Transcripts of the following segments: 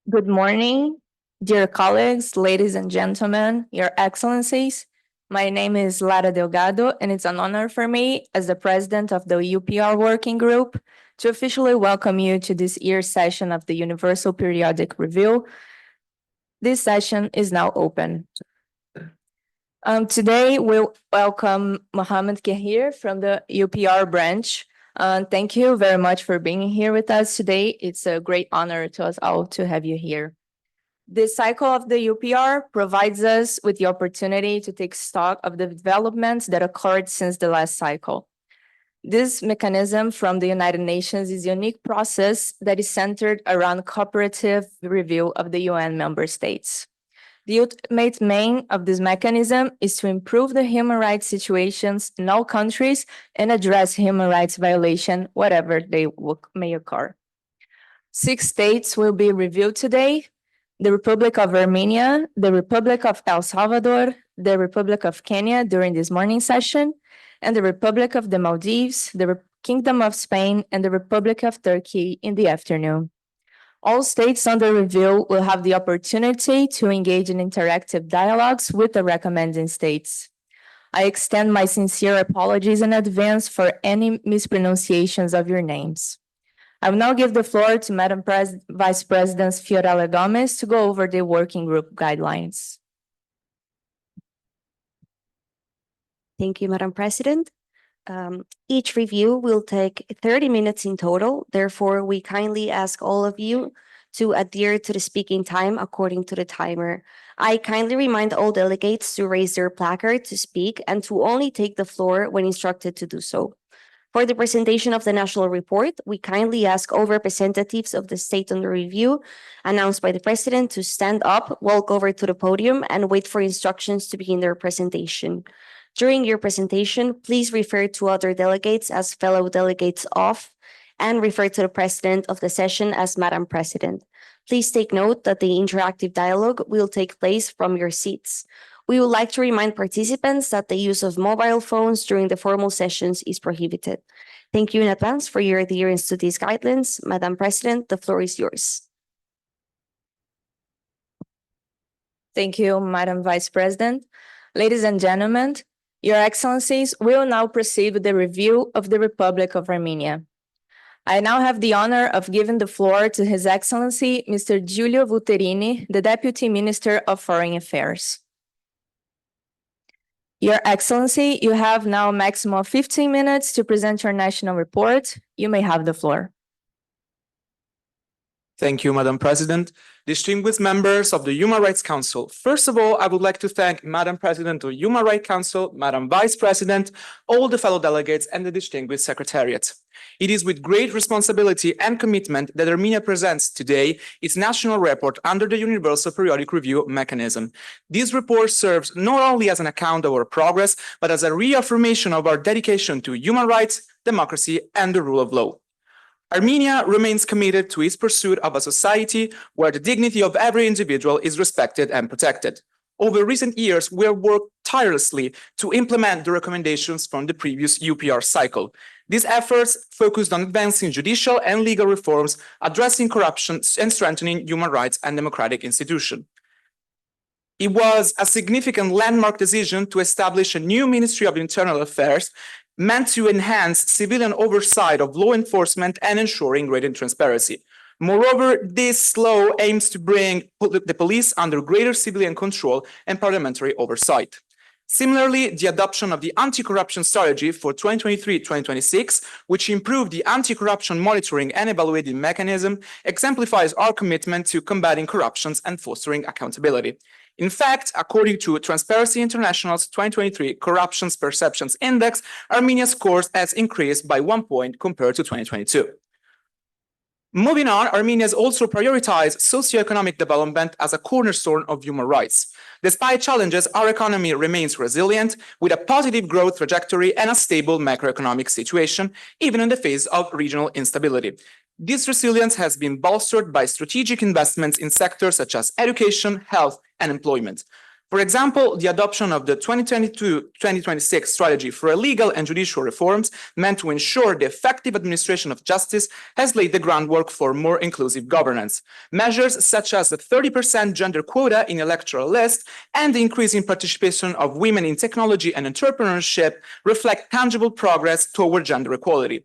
Good morning, dear colleagues, ladies and gentlemen, your excellencies. My name is Lara Delgado, and it's an honor for me as the president of the UPR working group to officially welcome you to this year's session of the Universal Periodic Review. This session is now open. Today, we'll welcome Mohammed Kahir from the UPR branch. Thank you very much for being here with us today. It's a great honor to us all to have you here. This cycle of the UPR provides us with the opportunity to take stock of the developments that occurred since the last cycle. This mechanism from the United Nations is a unique process that is centered around cooperative review of the UN member states. The ultimate aim of this mechanism is to improve the human rights situations in all countries and address human rights violation, whatever they may occur. 6 states will be reviewed today: the Republic of Armenia, the Republic of El Salvador, the Republic of Kenya during this morning session, and the Republic of the Maldives, the Kingdom of Spain, and the Republic of Turkey in the afternoon. All states under review will have the opportunity to engage in interactive dialogues with the recommending states. I extend my sincere apologies in advance for any mispronunciations of your names. I will now give the floor to Madam Vice President Fiorella Gomez to go over the working group guidelines. Thank you, Madam President. Each review will take 30 minutes in total. Therefore, we kindly ask all of you to adhere to the speaking time according to the timer. I kindly remind all delegates to raise their placard to speak and to only take the floor when instructed to do so. For the presentation of the national report, we kindly ask all representatives of the state under review announced by the president to stand up, walk over to the podium, and wait for instructions to begin their presentation. During your presentation, please refer to other delegates as fellow delegates of, and refer to the president of the session as Madam President. Please take note that the interactive dialogue will take place from your seats. We would like to remind participants that the use of mobile phones during the formal sessions is prohibited. Thank you in advance for your adherence to these guidelines. Madam President, the floor is yours. Thank you, Madam Vice President. Ladies and gentlemen, Your Excellencies, we will now proceed with the review of the Republic of Armenia. I now have the honor of giving the floor to His Excellency, Mr. Giulio Vuterini, the Deputy Minister of Foreign Affairs. Your Excellency, you have now a maximum of 15 minutes to present your national report. You may have the floor. Thank you, Madam President. Distinguished members of the Human Rights Council, first of all, I would like to thank Madam President of the Human Rights Council, Madam Vice President, all the fellow delegates, and the distinguished Secretariat. It is with great responsibility and commitment that Armenia presents today its national report under the Universal Periodic Review mechanism. This report serves not only as an account of our progress, but as a reaffirmation of our dedication to human rights, democracy, and the rule of law. Armenia remains committed to its pursuit of a society where the dignity of every individual is respected and protected. Over recent years, we have worked tirelessly to implement the recommendations from the previous UPR cycle. These efforts focused on advancing judicial and legal reforms, addressing corruption, and strengthening human rights and democratic institutions. It was a significant landmark decision to establish a new Ministry of Internal Affairs meant to enhance civilian oversight of law enforcement and ensuring greater transparency. Moreover, this law aims to bring the police under greater civilian control and parliamentary oversight. Similarly, the adoption of the anti-corruption strategy for 2023-2026, which improved the anti-corruption monitoring and evaluating mechanism, exemplifies our commitment to combating corruption and fostering accountability. In fact, according to Transparency International's 2023 Corruption Perceptions Index, Armenia's scores has increased by 1 point compared to 2022. Moving on, Armenia has also prioritized socioeconomic development as a cornerstone of human rights. Despite challenges, our economy remains resilient, with a positive growth trajectory and a stable macroeconomic situation, even in the face of regional instability. This resilience has been bolstered by strategic investments in sectors such as education, health, and employment. For example, the adoption of the 2022-2026 strategy for legal and judicial reforms meant to ensure the effective administration of justice has laid the groundwork for more inclusive governance. Measures such as the 30% gender quota in electoral lists and the increasing participation of women in technology and entrepreneurship reflect tangible progress toward gender equality.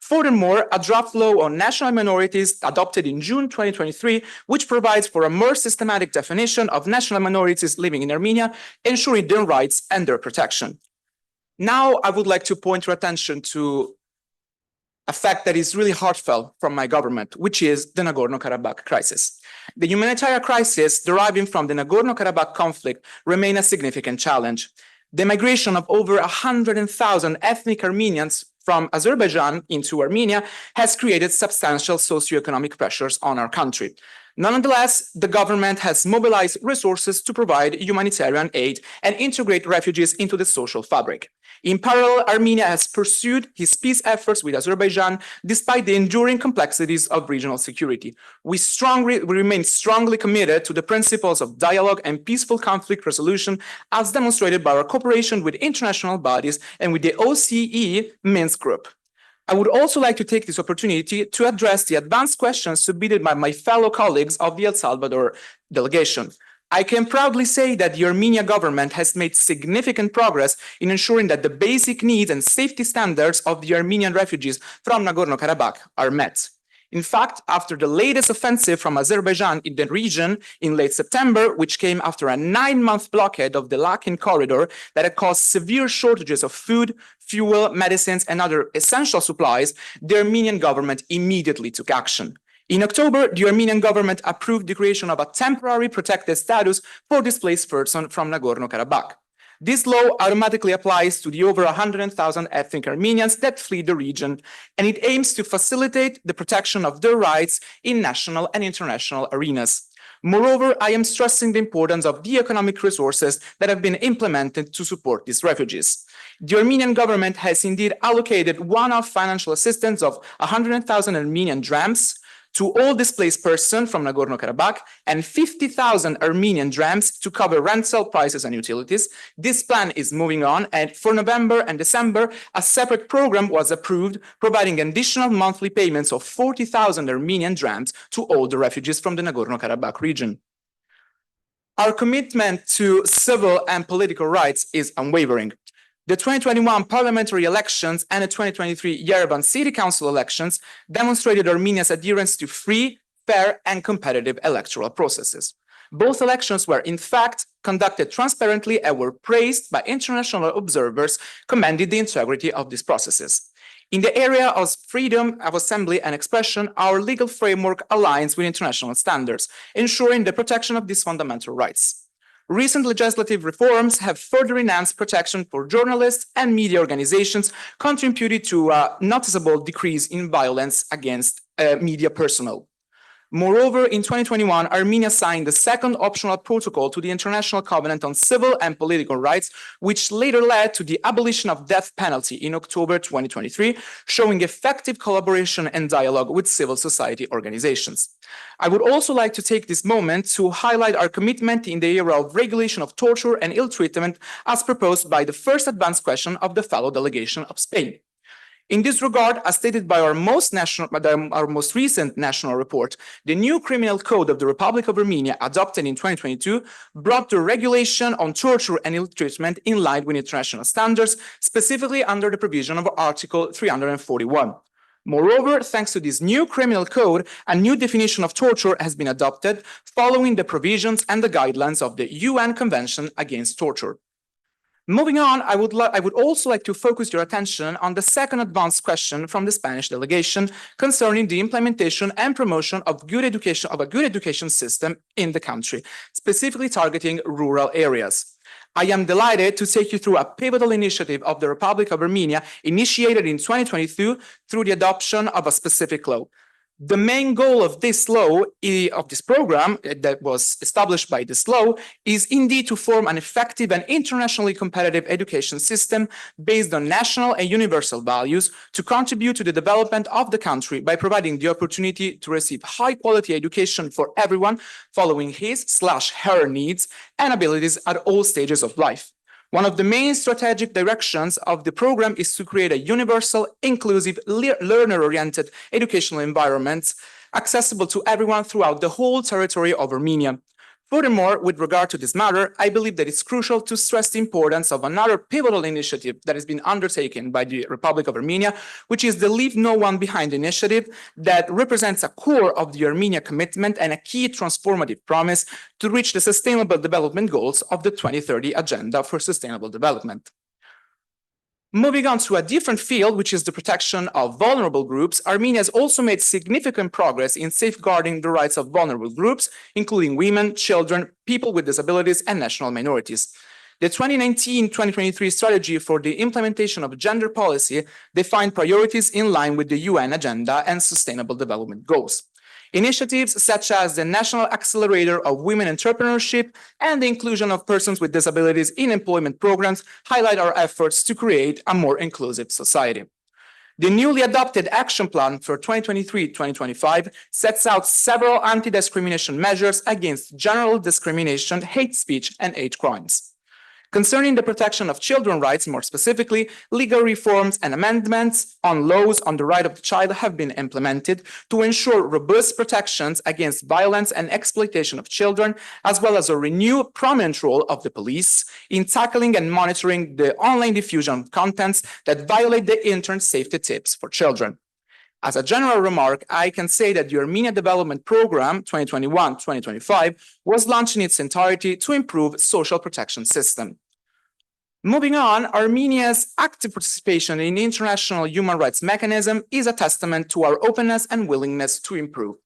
Furthermore, a draft law on national minorities adopted in June 2023, which provides for a more systematic definition of national minorities living in Armenia, ensuring their rights and their protection. Now, I would like to point your attention to a fact that is really heartfelt from my government, which is the Nagorno-Karabakh crisis. The humanitarian crisis deriving from the Nagorno-Karabakh conflict remains a significant challenge. The migration of over 100,000 ethnic Armenians from Azerbaijan into Armenia has created substantial socioeconomic pressures on our country. Nonetheless, the government has mobilized resources to provide humanitarian aid and integrate refugees into the social fabric. In parallel, Armenia has pursued its peace efforts with Azerbaijan despite the enduring complexities of regional security. We remain strongly committed to the principles of dialogue and peaceful conflict resolution as demonstrated by our cooperation with international bodies and with the OSCE Minsk Group. I would also like to take this opportunity to address the advanced questions submitted by my fellow colleagues of the El Salvador delegation. I can proudly say that the Armenian government has made significant progress in ensuring that the basic needs and safety standards of the Armenian refugees from Nagorno-Karabakh are met. In fact, after the latest offensive from Azerbaijan in the region in late September, which came after a 9-month blockade of the Lakin corridor that had caused severe shortages of food, fuel, medicines, and other essential supplies, the Armenian government immediately took action. In October, the Armenian government approved the creation of a temporary protected status for displaced persons from Nagorno-Karabakh. This law automatically applies to the over 100,000 ethnic Armenians that flee the region, and it aims to facilitate the protection of their rights in national and international arenas. Moreover, I am stressing the importance of the economic resources that have been implemented to support these refugees. The Armenian government has indeed allocated one-off financial assistance of 100,000 Armenian drams to all displaced persons from Nagorno-Karabakh and 50,000 Armenian drams to cover rental prices and utilities. This plan is moving on, and for November and December, a separate program was approved, providing additional monthly payments of 40,000 Armenian drams to all the refugees from the Nagorno-Karabakh region. Our commitment to civil and political rights is unwavering. The 2021 parliamentary elections and the 2023 Yerevan City Council elections demonstrated Armenia's adherence to free, fair, and competitive electoral processes. Both elections were, in fact, conducted transparently and were praised by international observers, commending the integrity of these processes. In the area of freedom of assembly and expression, our legal framework aligns with international standards, ensuring the protection of these fundamental rights. Recent legislative reforms have further enhanced protection for journalists and media organizations, contributing to a noticeable decrease in violence against media personnel. Moreover, in 2021, Armenia signed the second optional protocol to the International Covenant on Civil and Political Rights, which later led to the abolition of death penalty in October 2023, showing effective collaboration and dialogue with civil society organizations. I would also like to take this moment to highlight our commitment in the area of regulation of torture and ill treatment as proposed by the first advanced question of the fellow delegation of Spain. In this regard, as stated by our most recent national report, the new criminal code of the Republic of Armenia, adopted in 2022, brought the regulation on torture and ill treatment in line with international standards, specifically under the provision of Article 341. Moreover, thanks to this new criminal code, a new definition of torture has been adopted, following the provisions and the guidelines of the UN Convention Against Torture. Moving on, I would also like to focus your attention on the second advanced question from the Spanish delegation concerning the implementation and promotion of a good education system in the country, specifically targeting rural areas. I am delighted to take you through a pivotal initiative of the Republic of Armenia initiated in 2022 through the adoption of a specific law. The main goal of this law, of this program that was established by this law, is indeed to form an effective and internationally competitive education system based on national and universal values to contribute to the development of the country by providing the opportunity to receive high-quality education for everyone following his/her needs and abilities at all stages of life. One of the main strategic directions of the program is to create a universal, inclusive, learner-oriented educational environment accessible to everyone throughout the whole territory of Armenia. Furthermore, with regard to this matter, I believe that it's crucial to stress the importance of another pivotal initiative that has been undertaken by the Republic of Armenia, which is the Leave No One Behind initiative that represents a core of the Armenia commitment and a key transformative promise to reach the Sustainable Development Goals of the 2030 Agenda for Sustainable Development. Moving on to a different field, which is the protection of vulnerable groups, Armenia has also made significant progress in safeguarding the rights of vulnerable groups, including women, children, people with disabilities, and national minorities. The 2019-2023 strategy for the implementation of gender policy defined priorities in line with the UN Agenda and Sustainable Development Goals. Initiatives such as the National Accelerator of Women Entrepreneurship and the inclusion of persons with disabilities in employment programs highlight our efforts to create a more inclusive society. The newly adopted action plan for 2023-2025 sets out several anti-discrimination measures against general discrimination, hate speech, and hate crimes. Concerning the protection of children's rights, more specifically, legal reforms and amendments on laws on the right of the child have been implemented to ensure robust protections against violence and exploitation of children, as well as a renewed prominent role of the police in tackling and monitoring the online diffusion of contents that violate the internet safety tips for children. As a general remark, I can say that the Armenia Development Program 2021-2025 was launched in its entirety to improve social protection system. Moving on, Armenia's active participation in international human rights mechanism is a testament to our openness and willingness to improve.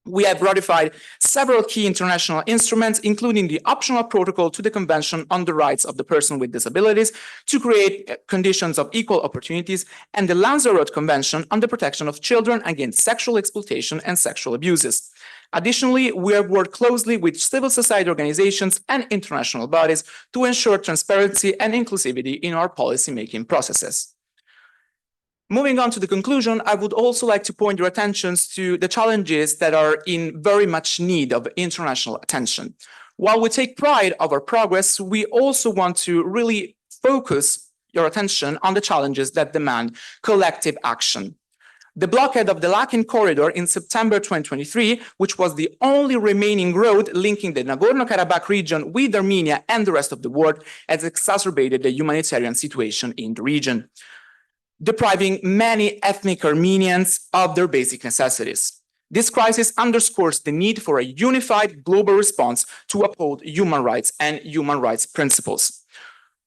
We have ratified several key international instruments, including the optional protocol to the Convention on the Rights of the Person with Disabilities to create conditions of equal opportunities, and the Lanzarote Convention on the Protection of Children against Sexual Exploitation and Sexual Abuses. Additionally, we have worked closely with civil society organizations and international bodies to ensure transparency and inclusivity in our policymaking processes. Moving on to the conclusion, I would also like to point your attentions to the challenges that are in very much need of international attention. While we take pride of our progress, we also want to really focus your attention on the challenges that demand collective action. The blockade of the Lakin corridor in September 2023, which was the only remaining road linking the Nagorno-Karabakh region with Armenia and the rest of the world, has exacerbated the humanitarian situation in the region, depriving many ethnic Armenians of their basic necessities. This crisis underscores the need for a unified global response to uphold human rights and human rights principles.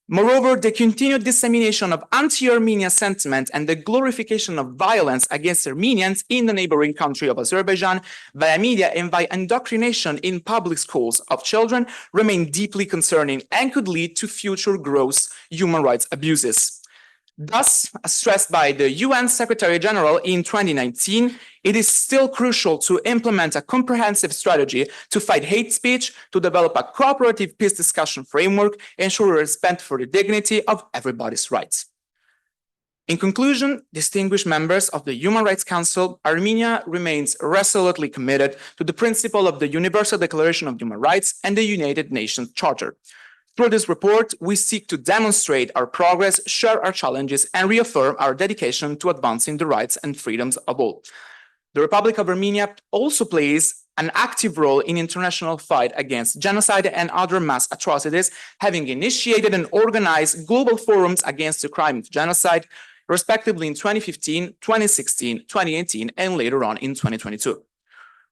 Moreover, the continued dissemination of anti-Armenian sentiment and the glorification of violence against Armenians in the neighboring country of Azerbaijan via media and by indoctrination in public schools of children remain deeply concerning and could lead to future gross human rights abuses. Thus, as stressed by the UN Secretary General in 2019, it is still crucial to implement a comprehensive strategy to fight hate speech, to develop a cooperative peace discussion framework, ensure respect for the dignity of everybody's rights. In conclusion, distinguished members of the Human Rights Council, Armenia remains resolutely committed to the principle of the Universal Declaration of Human Rights and the United Nations Charter. Through this report, we seek to demonstrate our progress, share our challenges, and reaffirm our dedication to advancing the rights and freedoms of all. The Republic of Armenia also plays an active role in international fight against genocide and other mass atrocities, having initiated and organized global forums against the crime of genocide, respectively in 2015, 2016, 2018, and later on in 2022.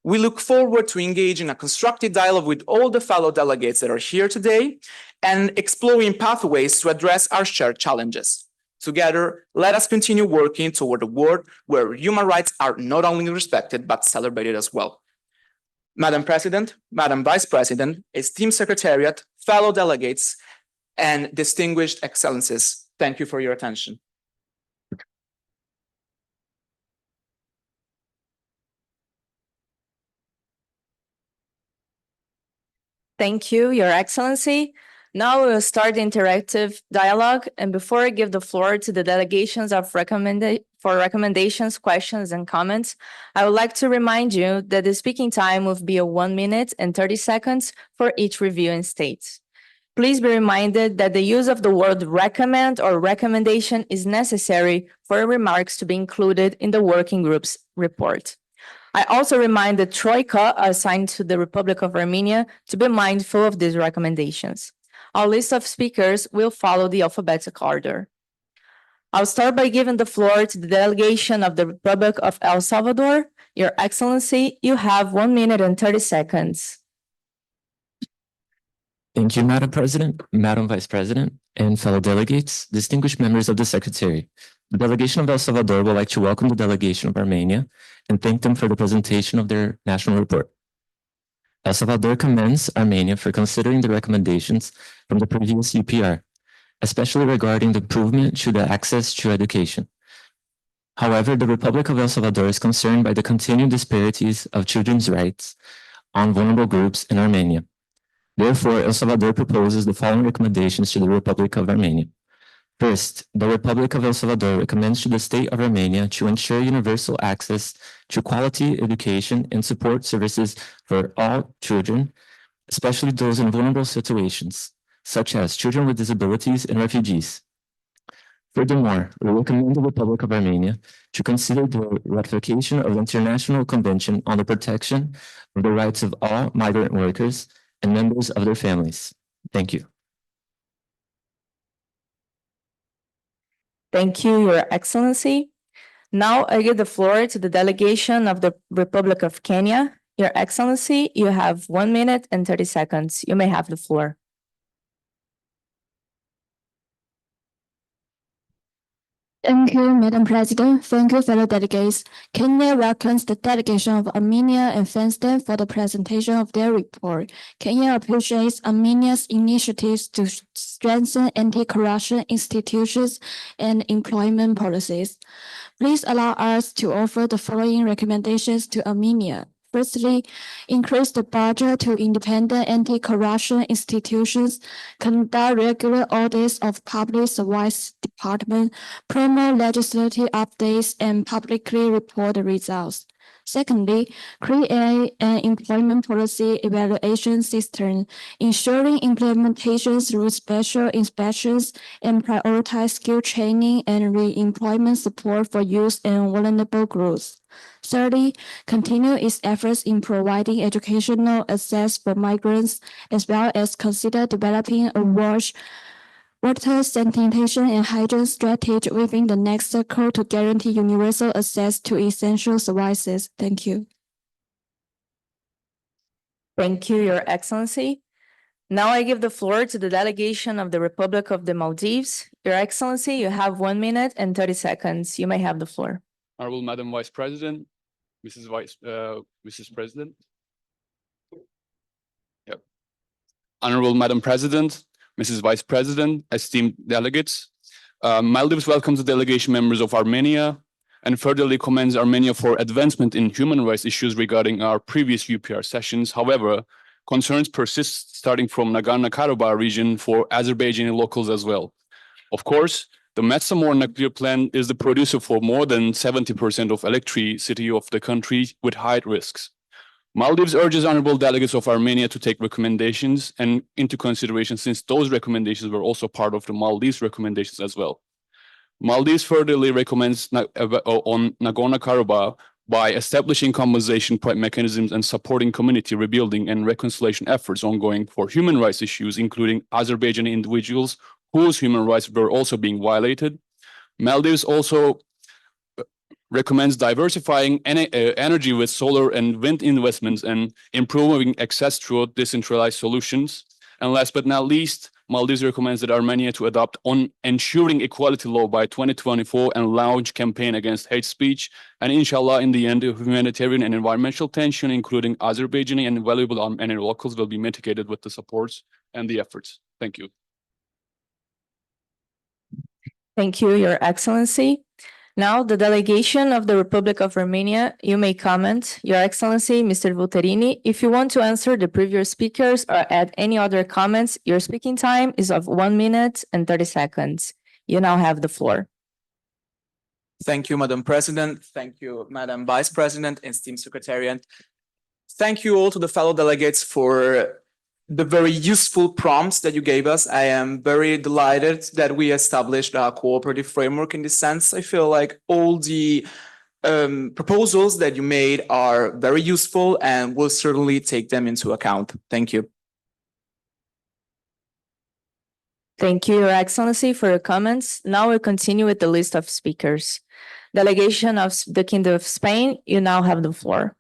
We look forward to engaging in a constructive dialogue with all the fellow delegates that are here today and exploring pathways to address our shared challenges. Together, let us continue working toward a world where human rights are not only respected, but celebrated as well. Madam President, Madam Vice President, esteemed Secretariat, fellow delegates, and distinguished excellencies, thank you for your attention. Thank you, Your Excellency. Now we will start the interactive dialogue, and before I give the floor to the delegations for recommendations, questions, and comments, I would like to remind you that the speaking time will be 1 minute and 30 seconds for each review and state. Please be reminded that the use of the word recommend or recommendation is necessary for remarks to be included in the working group's report. I also remind the Troika assigned to the Republic of Armenia to be mindful of these recommendations. Our list of speakers will follow the alphabetical order. I'll start by giving the floor to the delegation of the Republic of El Salvador. Your Excellency, you have 1 minute and 30 seconds. Thank you, Madam President, Madam Vice President, and fellow delegates, distinguished members of the Secretary. The delegation of El Salvador would like to welcome the delegation of Armenia and thank them for the presentation of their national report. El Salvador commends Armenia for considering the recommendations from the previous UPR, especially regarding the improvement to the access to education. However, the Republic of El Salvador is concerned by the continued disparities of children's rights on vulnerable groups in Armenia. Therefore, El Salvador proposes the following recommendations to the Republic of Armenia. First, the Republic of El Salvador recommends to the State of Armenia to ensure universal access to quality education and support services for all children, especially those in vulnerable situations, such as children with disabilities and refugees. Furthermore, we recommend the Republic of Armenia to consider the ratification of the International Convention on the Protection of the Rights of All Migrant Workers and members of their families. Thank you. Thank you, Your Excellency. Now I give the floor to the delegation of the Republic of Kenya. Your Excellency, you have 1 minute and 30 seconds. You may have the floor. Thank you, Madam President. Thank you, fellow delegates. Kenya welcomes the delegation of Armenia and thanks them for the presentation of their report. Kenya appreciates Armenia's initiatives to strengthen anti-corruption institutions and employment policies. Please allow us to offer the following recommendations to Armenia. Firstly, increase the budget to independent anti-corruption institutions, conduct regular audits of public service department, promote legislative updates, and publicly report the results. Secondly, create an employment policy evaluation system, ensuring implementation through special inspections and prioritize skill training and re-employment support for youth and vulnerable groups. Thirdly, continue its efforts in providing educational access for migrants, as well as consider developing a water sanitation and hygiene strategy within the next circle to guarantee universal access to essential services. Thank you. Thank you, Your Excellency. Now I give the floor to the delegation of the Republic of the Maldives. Your Excellency, you have 1 minute and 30 seconds. You may have the floor. Honorable Madam Vice President, Mrs. President. Yep. Honorable Madam President, Mrs. Vice President, esteemed delegates. Maldives welcomes the delegation members of Armenia and furtherly commends Armenia for advancement in human rights issues regarding our previous UPR sessions. However, concerns persist starting from Nagorno-Karabakh region for Azerbaijani locals as well. Of course, the Metsamor nuclear plant is the producer for more than 70% of electricity of the country with high risks. Maldives urges honorable delegates of Armenia to take recommendations and into consideration since those recommendations were also part of the Maldives recommendations as well. Maldives furtherly recommends on Nagorno-Karabakh by establishing compensation mechanisms and supporting community rebuilding and reconciliation efforts ongoing for human rights issues, including Azerbaijani individuals whose human rights were also being violated. Maldives also recommends diversifying energy with solar and wind investments and improving access through decentralized solutions. And last but not least, Maldives recommends that Armenia to adopt on ensuring equality law by 2024 and launch campaign against hate speech. And inshallah, in the end, humanitarian and environmental tension, including Azerbaijani and valuable Armenian locals, will be mitigated with the supports and the efforts. Thank you. Thank you, Your Excellency. Now, the delegation of the Republic of Armenia, you may comment. Your Excellency, Mr. Volterini, if you want to answer the previous speakers or add any other comments, your speaking time is of 1 minute and 30 seconds. You now have the floor. Thank you, Madam President. Thank you, Madam Vice President and esteemed Secretariat. Thank you all to the fellow delegates for the very useful prompts that you gave us. I am very delighted that we established a cooperative framework in this sense. I feel like all the proposals that you made are very useful and we'll certainly take them into account. Thank you. Thank you, Your Excellency, for your comments. Now we'll continue with the list of speakers. Delegation of the Kingdom of Spain, you now have the floor.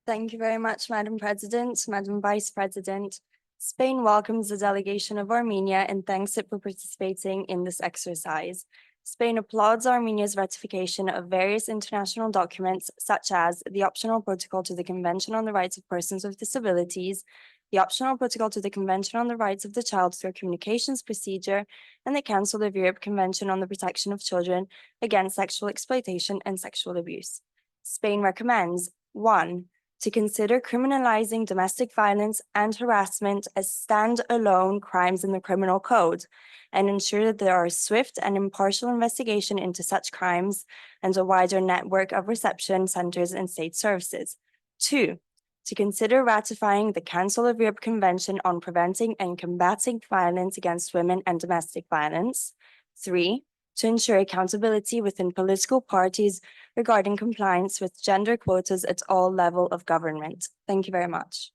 Thank you very much, Madam President, Madam Vice President. Spain welcomes the delegation of Armenia and thanks it for participating in this exercise. Spain applauds Armenia's ratification of various international documents, such as the Optional Protocol to the Convention on the Rights of Persons with Disabilities, the Optional Protocol to the Convention on the Rights of the Child through a Communications Procedure, and the Council of Europe Convention on the Protection of Children against Sexual Exploitation and Sexual Abuse. Spain recommends 1. To consider criminalizing domestic violence and harassment as stand-alone crimes in the criminal code and ensure that there are swift and impartial investigation into such crimes and a wider network of reception centers and state services. 2. To consider ratifying the Council of Europe Convention on Preventing and Combating Violence Against Women and Domestic Violence. 3. To ensure accountability within political parties regarding compliance with gender quotas at all levels of government. Thank you very much.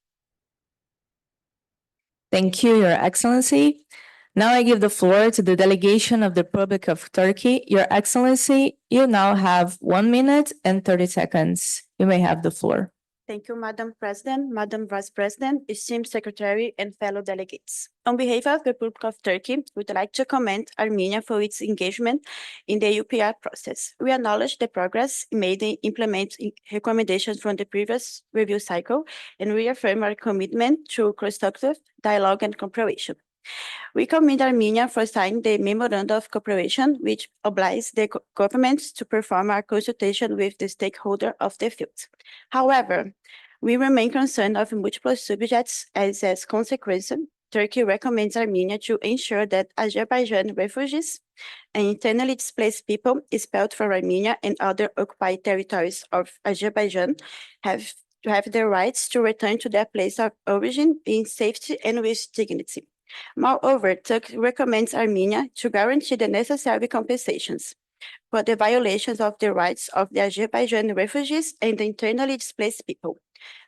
Thank you, Your Excellency. Now I give the floor to the delegation of the Republic of Turkey. Your Excellency, you now have 1 minute and 30 seconds. You may have the floor. Thank you, Madam President, Madam Vice President, esteemed Secretary, and fellow delegates. On behalf of the Republic of Turkey, we would like to commend Armenia for its engagement in the UPR process. We acknowledge the progress made in implementing recommendations from the previous review cycle and reaffirm our commitment to constructive dialogue and cooperation. We commend Armenia for signing the Memorandum of Cooperation, which obliges the governments to perform our consultation with the stakeholder of the field. However, we remain concerned of multiple subjects as a consequence. Turkey recommends Armenia to ensure that Azerbaijan refugees and internally displaced people expelled from Armenia and other occupied territories of Azerbaijan have their rights to return to their place of origin in safety and with dignity. Moreover, Turkey recommends Armenia to guarantee the necessary compensations for the violations of the rights of the Azerbaijan refugees and the internally displaced people.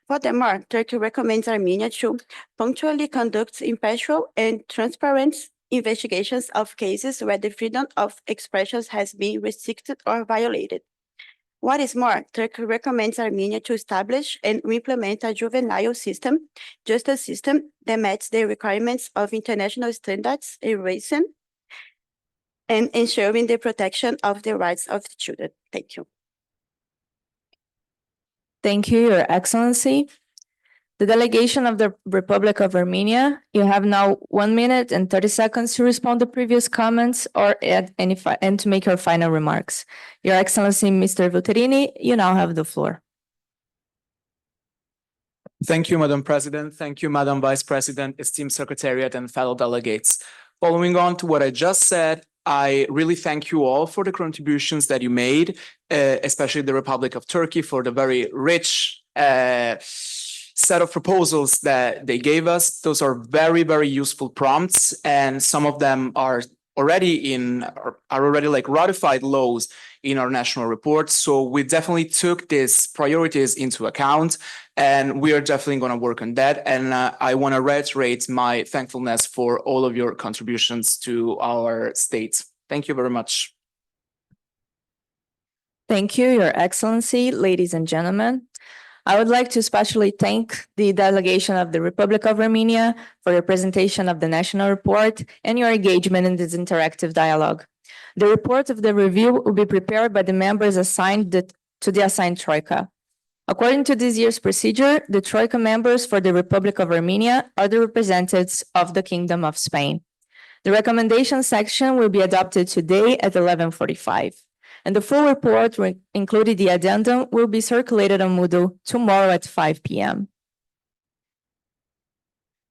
Furthermore, Turkey recommends Armenia to punctually conduct impartial and transparent investigations of cases where the freedom of expression has been restricted or violated. What is more, Turkey recommends Armenia to establish and implement a juvenile justice system that meets the requirements of international standards in raising and ensuring the protection of the rights of the children. Thank you. Thank you, Your Excellency. The delegation of the Republic of Armenia, you have now 1 minute and 30 seconds to respond to previous comments or add any and to make your final remarks. Your Excellency, Mr. Volterini, you now have the floor. Thank you, Madam President. Thank you, Madam Vice President, esteemed Secretariat, and fellow delegates. Following on to what I just said, I really thank you all for the contributions that you made, especially the Republic of Turkey for the very rich set of proposals that they gave us. Those are very, very useful prompts, and some of them are already like ratified laws in our national reports. So we definitely took these priorities into account, and we are definitely going to work on that. And I want to reiterate my thankfulness for all of your contributions to our state. Thank you very much. Thank you, Your Excellency, ladies and gentlemen. I would like to especially thank the delegation of the Republic of Armenia for your presentation of the national report and your engagement in this interactive dialogue. The report of the review will be prepared by the members assigned to the assigned Troika. According to this year's procedure, the Troika members for the Republic of Armenia are the representatives of the Kingdom of Spain. The recommendation section will be adopted today at 11:45. And the full report, including the addendum, will be circulated on Moodle tomorrow at 5 p.m.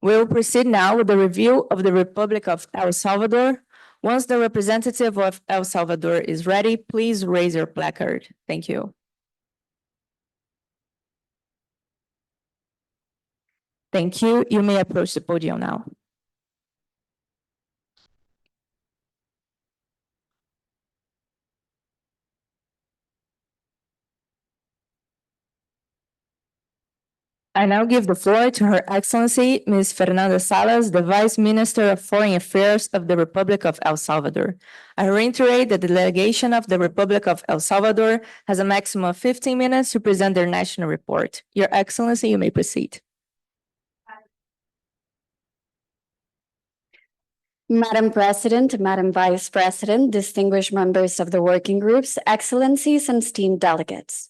We will proceed now with the review of the Republic of El Salvador. Once the representative of El Salvador is ready, please raise your placard. Thank you. Thank you. You may approach the podium now. I now give the floor to Her Excellency, Ms. Fernanda Salas, the Vice Minister of Foreign Affairs of the Republic of El Salvador. I reiterate that the delegation of the Republic of El Salvador has a maximum of 15 minutes to present their national report. Your Excellency, you may proceed. Madam President, Madam Vice President, distinguished members of the working groups, excellencies, and esteemed delegates.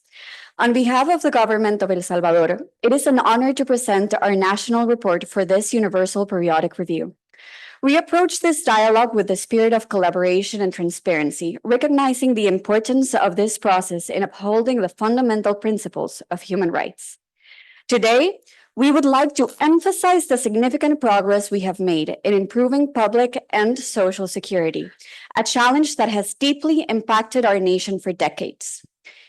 On behalf of the government of El Salvador, it is an honor to present our national report for this Universal Periodic Review. We approach this dialogue with the spirit of collaboration and transparency, recognizing the importance of this process in upholding the fundamental principles of human rights. Today, we would like to emphasize the significant progress we have made in improving public and social security, a challenge that has deeply impacted our nation for decades.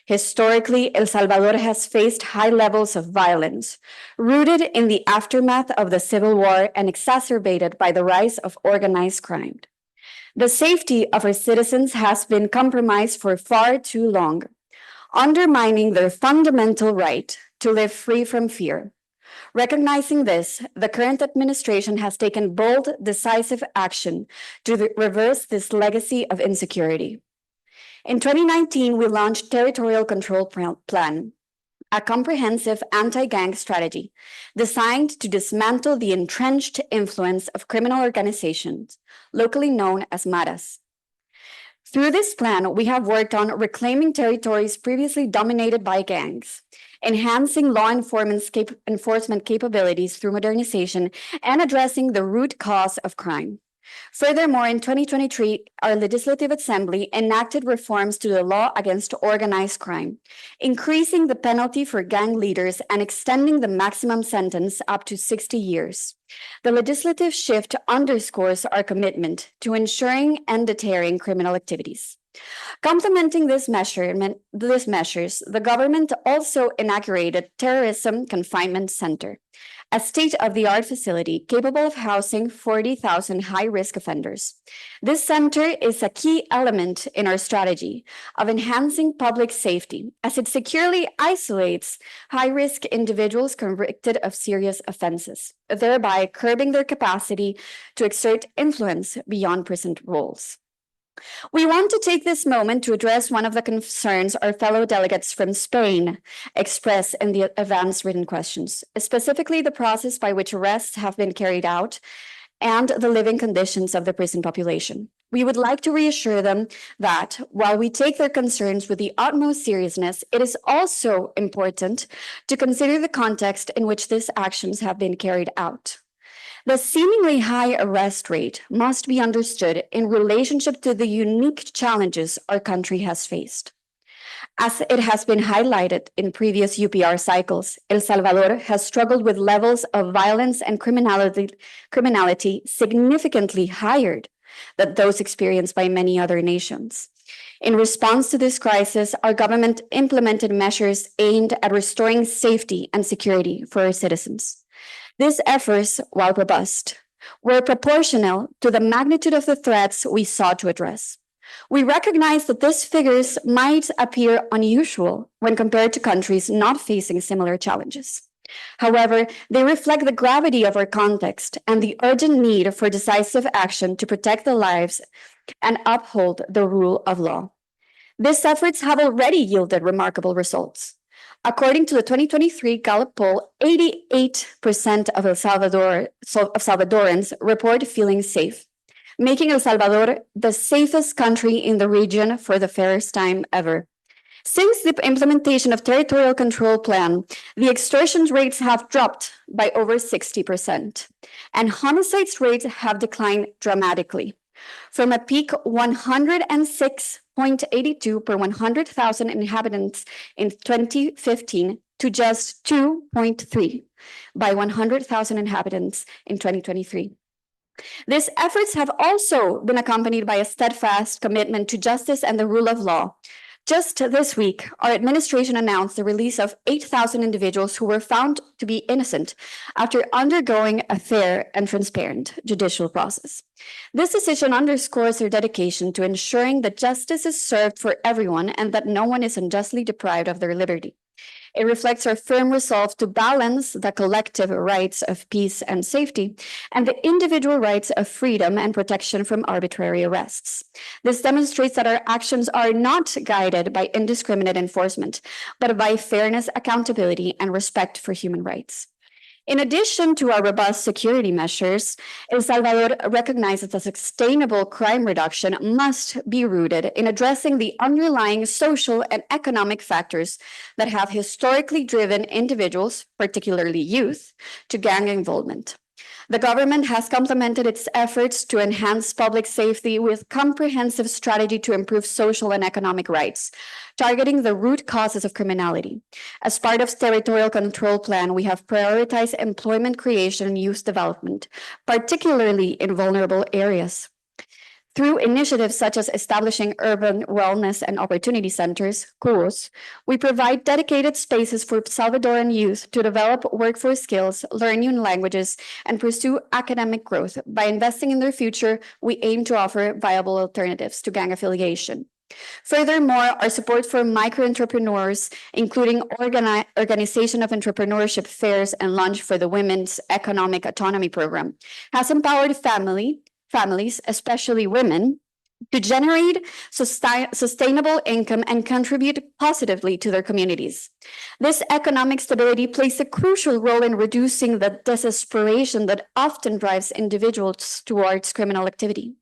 Historically, El Salvador has faced high levels of violence, rooted in the aftermath of the Civil War and exacerbated by the rise of organized crime. The safety of our citizens has been compromised for far too long, undermining their fundamental right to live free from fear. Recognizing this, the current administration has taken bold, decisive action to reverse this legacy of insecurity. In 2019, we launched Territorial Control Plan, a comprehensive anti-gang strategy designed to dismantle the entrenched influence of criminal organizations, locally known as maras. Through this plan, we have worked on reclaiming territories previously dominated by gangs, enhancing law enforcement capabilities through modernization, and addressing the root cause of crime. Furthermore, in 2023, our Legislative Assembly enacted reforms to the law against organized crime, increasing the penalty for gang leaders and extending the maximum sentence up to 60 years. The legislative shift underscores our commitment to ensuring and deterring criminal activities. Complementing these measures, the government also inaugurated Terrorism Confinement Center, a state-of-the-art facility capable of housing 40,000 high-risk offenders. This center is a key element in our strategy of enhancing public safety, as it securely isolates high-risk individuals convicted of serious offenses, thereby curbing their capacity to exert influence beyond prison walls. We want to take this moment to address one of the concerns our fellow delegates from Spain expressed in the advance written questions, specifically the process by which arrests have been carried out and the living conditions of the prison population. We would like to reassure them that while we take their concerns with the utmost seriousness, it is also important to consider the context in which these actions have been carried out. The seemingly high arrest rate must be understood in relationship to the unique challenges our country has faced. As it has been highlighted in previous UPR cycles, El Salvador has struggled with levels of violence and criminality significantly higher than those experienced by many other nations. In response to this crisis, our government implemented measures aimed at restoring safety and security for our citizens. These efforts, while robust, were proportional to the magnitude of the threats we sought to address. We recognize that these figures might appear unusual when compared to countries not facing similar challenges. However, they reflect the gravity of our context and the urgent need for decisive action to protect the lives and uphold the rule of law. These efforts have already yielded remarkable results. According to the 2023 Gallup poll, 88% of Salvadorans report feeling safe, making El Salvador the safest country in the region for the first time ever. Since the implementation of territorial control plan, the extortion rates have dropped by over 60%, and homicides rates have declined dramatically from a peak 106.82 per 100,000 inhabitants in 2015 to just 2.3 by 100,000 inhabitants in 2023. These efforts have also been accompanied by a steadfast commitment to justice and the rule of law. Just this week, our administration announced the release of 8,000 individuals who were found to be innocent after undergoing a fair and transparent judicial process. This decision underscores our dedication to ensuring that justice is served for everyone and that no one is unjustly deprived of their liberty. It reflects our firm resolve to balance the collective rights of peace and safety and the individual rights of freedom and protection from arbitrary arrests. This demonstrates that our actions are not guided by indiscriminate enforcement, but by fairness, accountability, and respect for human rights. In addition to our robust security measures, El Salvador recognizes that sustainable crime reduction must be rooted in addressing the underlying social and economic factors that have historically driven individuals, particularly youth, to gang involvement. The government has complemented its efforts to enhance public safety with comprehensive strategy to improve social and economic rights, targeting the root causes of criminality. As part of territorial control plan, we have prioritized employment creation and youth development, particularly in vulnerable areas. Through initiatives such as establishing urban wellness and opportunity centers, CUOs, we provide dedicated spaces for Salvadoran youth to develop workforce skills, learn new languages, and pursue academic growth. By investing in their future, we aim to offer viable alternatives to gang affiliation. Furthermore, our support for micro-entrepreneurs, including organization of entrepreneurship fairs and launch for the Women's Economic Autonomy Program, has empowered families, especially women, to generate sustainable income and contribute positively to their communities. This economic stability plays a crucial role in reducing the desperation that often drives individuals towards criminal activity.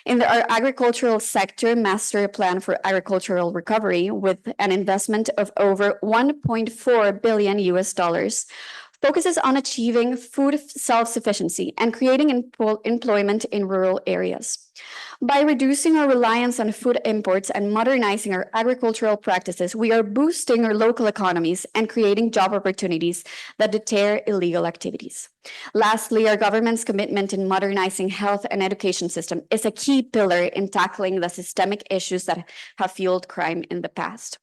In our agricultural sector master plan for agricultural recovery, with an investment of over $1.4 billion, focuses on achieving food self-sufficiency and creating employment in rural areas. By reducing our reliance on food imports and modernizing our agricultural practices, we are boosting our local economies and creating job opportunities that deter illegal activities. Lastly, our government's commitment in modernizing health and education system is a key pillar in tackling the systemic issues that have fueled crime in the past.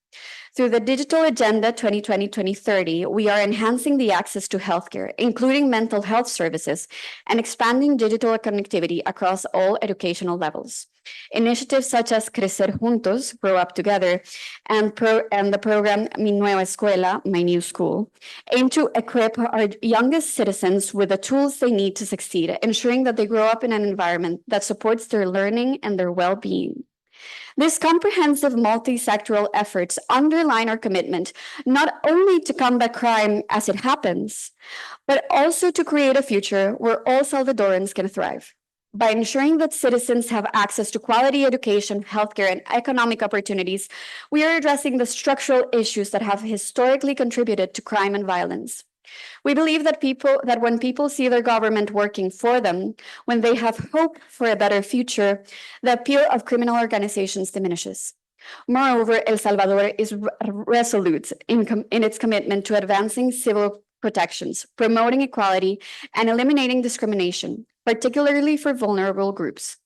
Through the Digital Agenda 2020-2030, we are enhancing the access to healthcare, including mental health services, and expanding digital connectivity across all educational levels. Initiatives such as Crecer Juntos, Grow Up Together, and the program Mi Nueva Escuela, My New School, aim to equip our youngest citizens with the tools they need to succeed, ensuring that they grow up in an environment that supports their learning and their well-being. These comprehensive multi-sectoral efforts underline our commitment not only to combat crime as it happens, but also to create a future where all Salvadorans can thrive. By ensuring that citizens have access to quality education, healthcare, and economic opportunities, we are addressing the structural issues that have historically contributed to crime and violence. We believe that when people see their government working for them, when they have hope for a better future, the appeal of criminal organizations diminishes. Moreover, El Salvador is resolute in its commitment to advancing civil protections, promoting equality, and eliminating discrimination, particularly for vulnerable groups.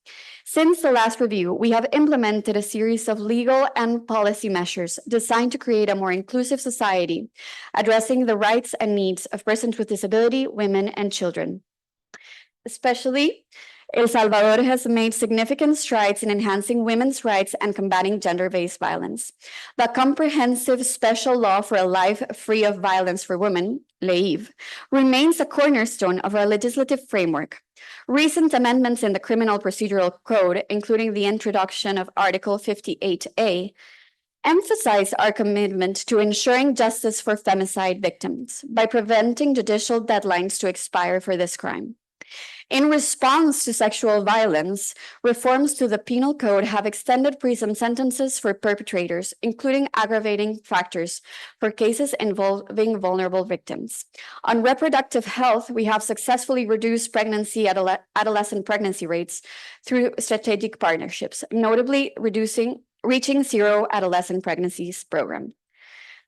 Since the last review, we have implemented a series of legal and policy measures designed to create a more inclusive society, addressing the rights and needs of persons with disability, women, and children. Especially, El Salvador has made significant strides in enhancing women's rights and combating gender-based violence. The comprehensive special law for a life free of violence for women, LEIV, remains a cornerstone of our legislative framework. Recent amendments in the Criminal Procedural Code, including the introduction of Article 58A, emphasize our commitment to ensuring justice for femicide victims by preventing judicial deadlines to expire for this crime. In response to sexual violence, reforms to the penal code have extended prison sentences for perpetrators, including aggravating factors for cases involving vulnerable victims. On reproductive health, we have successfully reduced adolescent pregnancy rates through strategic partnerships, notably reaching zero adolescent pregnancies program.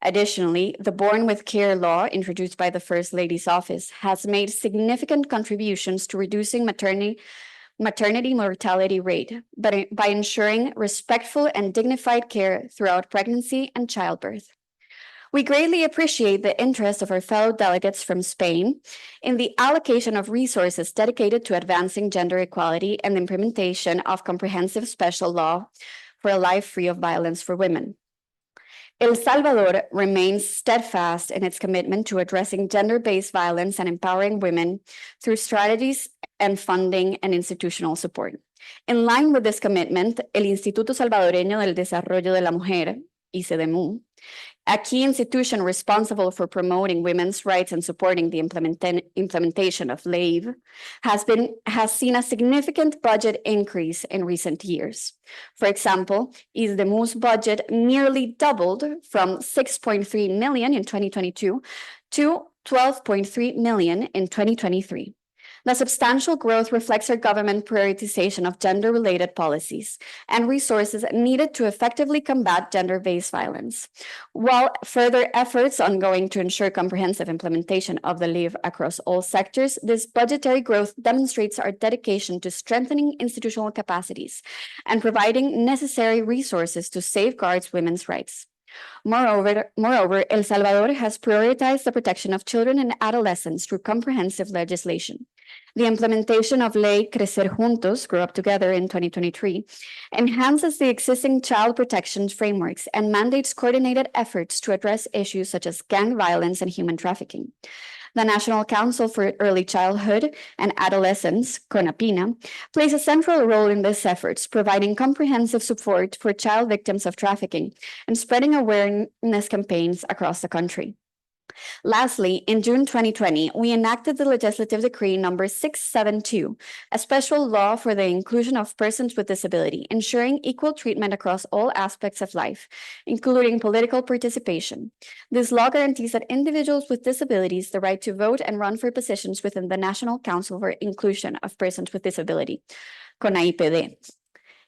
Additionally, the Born with Care law introduced by the First Lady's office has made significant contributions to reducing maternity mortality rate, but by ensuring respectful and dignified care throughout pregnancy and childbirth. We greatly appreciate the interest of our fellow delegates from Spain in the allocation of resources dedicated to advancing gender equality and the implementation of comprehensive special law for a life free of violence for women. El Salvador remains steadfast in its commitment to addressing gender-based violence and empowering women through strategies and funding and institutional support. In line with this commitment, el Instituto Salvadoreño del Desarrollo de la Mujer, ICDMU, a key institution responsible for promoting women's rights and supporting the implementation of LAVE, has seen a significant budget increase in recent years. For example, ISDEMU's budget nearly doubled from 6.3 million in 2022 to 12.3 million in 2023. The substantial growth reflects our government prioritization of gender-related policies and resources needed to effectively combat gender-based violence, while further efforts ongoing to ensure comprehensive implementation of the LAVE across all sectors. This budgetary growth demonstrates our dedication to strengthening institutional capacities and providing necessary resources to safeguard women's rights. Moreover, El Salvador has prioritized the protection of children and adolescents through comprehensive legislation. The implementation of Ley Crecer Juntos, Grow Up Together in 2023, enhances the existing child protection frameworks and mandates coordinated efforts to address issues such as gang violence and human trafficking. The National Council for Early Childhood and Adolescence, CONAPINA, plays a central role in these efforts, providing comprehensive support for child victims of trafficking and spreading awareness campaigns across the country. Lastly, in June 2020, we enacted the Legislative Decree number 672, a special law for the inclusion of persons with disability, ensuring equal treatment across all aspects of life, including political participation. This law guarantees that individuals with disabilities the right to vote and run for positions within the National Council for Inclusion of Persons with Disability, CONAIPD.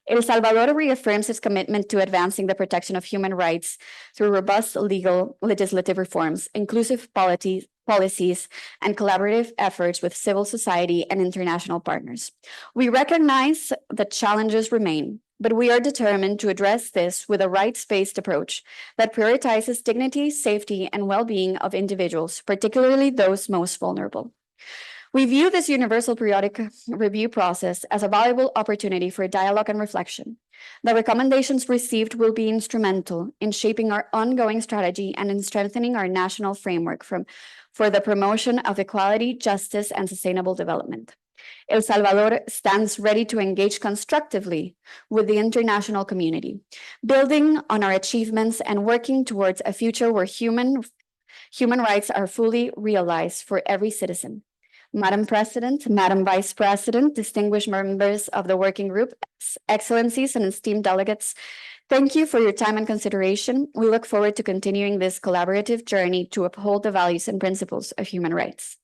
El Salvador reaffirms its commitment to advancing the protection of human rights through robust legislative reforms, inclusive policies, and collaborative efforts with civil society and international partners. We recognize that challenges remain, but we are determined to address this with a rights-based approach that prioritizes dignity, safety, and well-being of individuals, particularly those most vulnerable. We view this universal periodic review process as a valuable opportunity for dialogue and reflection. The recommendations received will be instrumental in shaping our ongoing strategy and in strengthening our national framework for the promotion of equality, justice, and sustainable development. El Salvador stands ready to engage constructively with the international community, building on our achievements and working towards a future where human rights are fully realized for every citizen. Madam President, Madam Vice President, distinguished members of the working group, excellencies and esteemed delegates, thank you for your time and consideration. We look forward to continuing this collaborative journey to uphold the values and principles of human rights.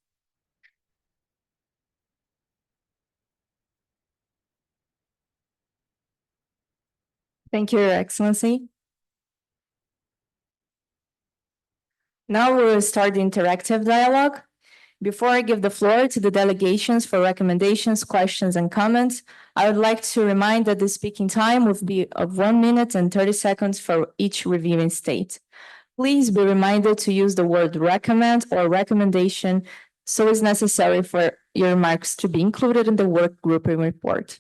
Thank you, Your Excellency. Now we will start the interactive dialogue. Before I give the floor to the delegations for recommendations, questions, and comments, I would like to remind that the speaking time will be of 1 minute and 30 seconds for each reviewing state. Please be reminded to use the word recommend or recommendation so it's necessary for your remarks to be included in the work grouping report.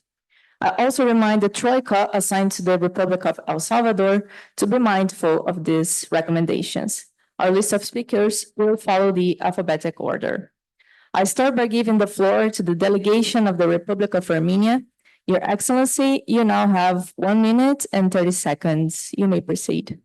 I also remind the Troika assigned to the Republic of El Salvador to be mindful of these recommendations. Our list of speakers will follow the alphabetic order. I start by giving the floor to the delegation of the Republic of Armenia. Your Excellency, you now have 1 minute and 30 seconds. You may proceed.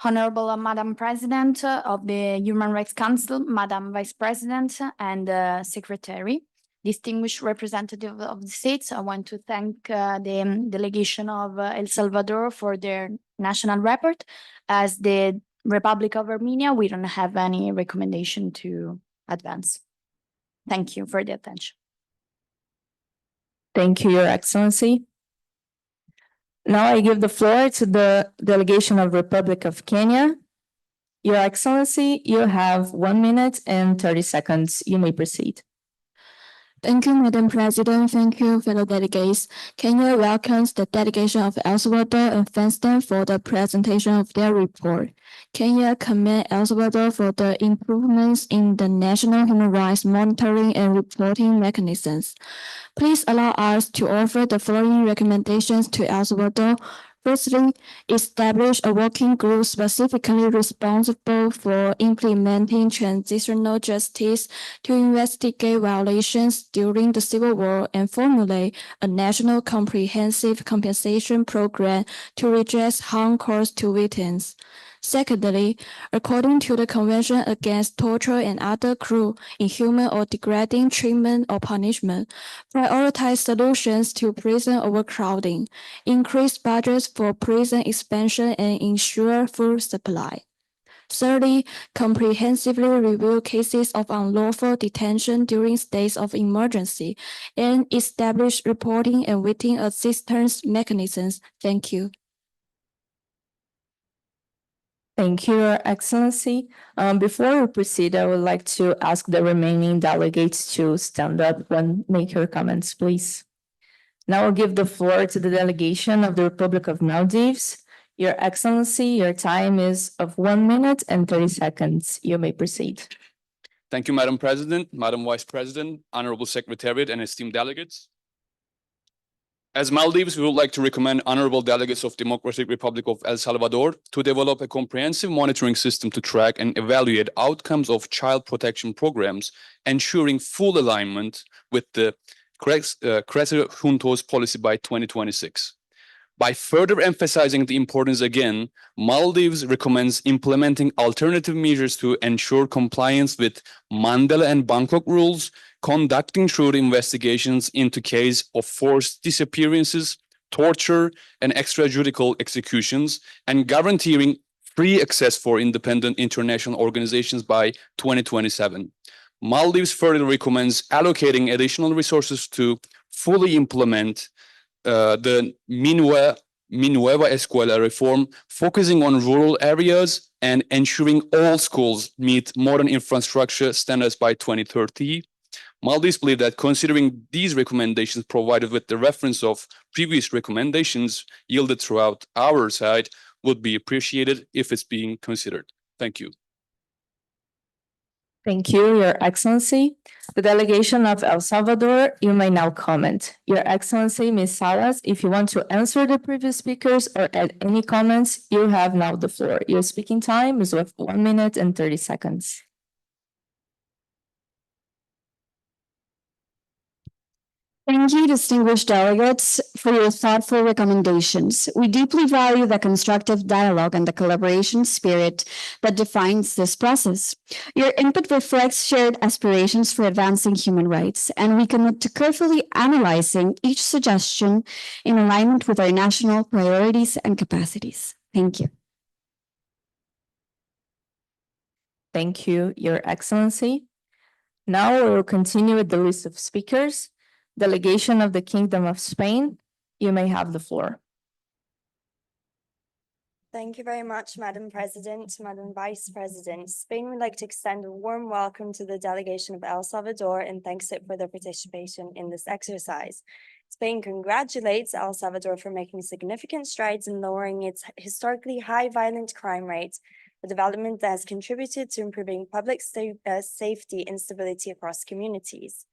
Honorable Madam President of the Human Rights Council, Madam Vice President and Secretary, distinguished representative of the states, I want to thank the delegation of El Salvador for their national report. As the Republic of Armenia, we don't have any recommendation to advance. Thank you for the attention. Thank you, Your Excellency. Now I give the floor to the delegation of Republic of Kenya. Your Excellency, you have 1 minute and 30 seconds. You may proceed. Thank you, Madam President. Thank you, fellow delegates. Kenya welcomes the delegation of El Salvador and thanks them for the presentation of their report. Kenya commends El Salvador for the improvements in the national human rights monitoring and reporting mechanisms. Please allow us to offer the following recommendations to El Salvador. Firstly, establish a working group specifically responsible for implementing transitional justice to investigate violations during the Civil War and formulate a national comprehensive compensation program to redress harm caused to victims. Secondly, according to the Convention Against Torture and Other Cruel, Inhuman, or Degrading Treatment or Punishment, prioritize solutions to prison overcrowding, increase budgets for prison expansion, and ensure food supply. Thirdly, comprehensively review cases of unlawful detention during states of emergency and establish reporting and victim assistance mechanisms. Thank you. Thank you, Your Excellency. Before we proceed, I would like to ask the remaining delegates to stand up and make your comments, please. Now I'll give the floor to the delegation of the Republic of Maldives. Your Excellency, your time is of 1 minute and 30 seconds. You may proceed. Thank you, Madam President, Madam Vice President, Honorable Secretariat, and esteemed delegates. As Maldives, we would like to recommend honorable delegates of Democratic Republic of El Salvador to develop a comprehensive monitoring system to track and evaluate outcomes of child protection programs, ensuring full alignment with the Crescent Juntos policy by 2026. By further emphasizing the importance again, Maldives recommends implementing alternative measures to ensure compliance with Mandela and Bangkok rules, conducting thorough investigations into cases of forced disappearances, torture, and extrajudicial executions, and guaranteeing free access for independent international organizations by 2027. Maldives further recommends allocating additional resources to fully implement the Mi Nueva Escuela reform, focusing on rural areas and ensuring all schools meet modern infrastructure standards by 2030. Maldives believe that considering these recommendations provided with the reference of previous recommendations yielded throughout our side would be appreciated if it's being considered. Thank you. Thank you, Your Excellency. The delegation of El Salvador, you may now comment. Your Excellency, Ms. Salas, if you want to answer the previous speakers or add any comments, you have now the floor. Your speaking time is with 1 minute and 30 seconds. Thank you, distinguished delegates, for your thoughtful recommendations. We deeply value the constructive dialogue and the collaboration spirit that defines this process. Your input reflects shared aspirations for advancing human rights, and we commit to carefully analyzing each suggestion in alignment with our national priorities and capacities. Thank you. Thank you, Your Excellency. Now we will continue with the list of speakers. Delegation of the Kingdom of Spain, you may have the floor. Thank you very much, Madam President, Madam Vice President. Spain would like to extend a warm welcome to the delegation of El Salvador and thanks it for their participation in this exercise. Spain congratulates El Salvador for making significant strides in lowering its historically high violent crime rates, a development that has contributed to improving public safety and stability across communities.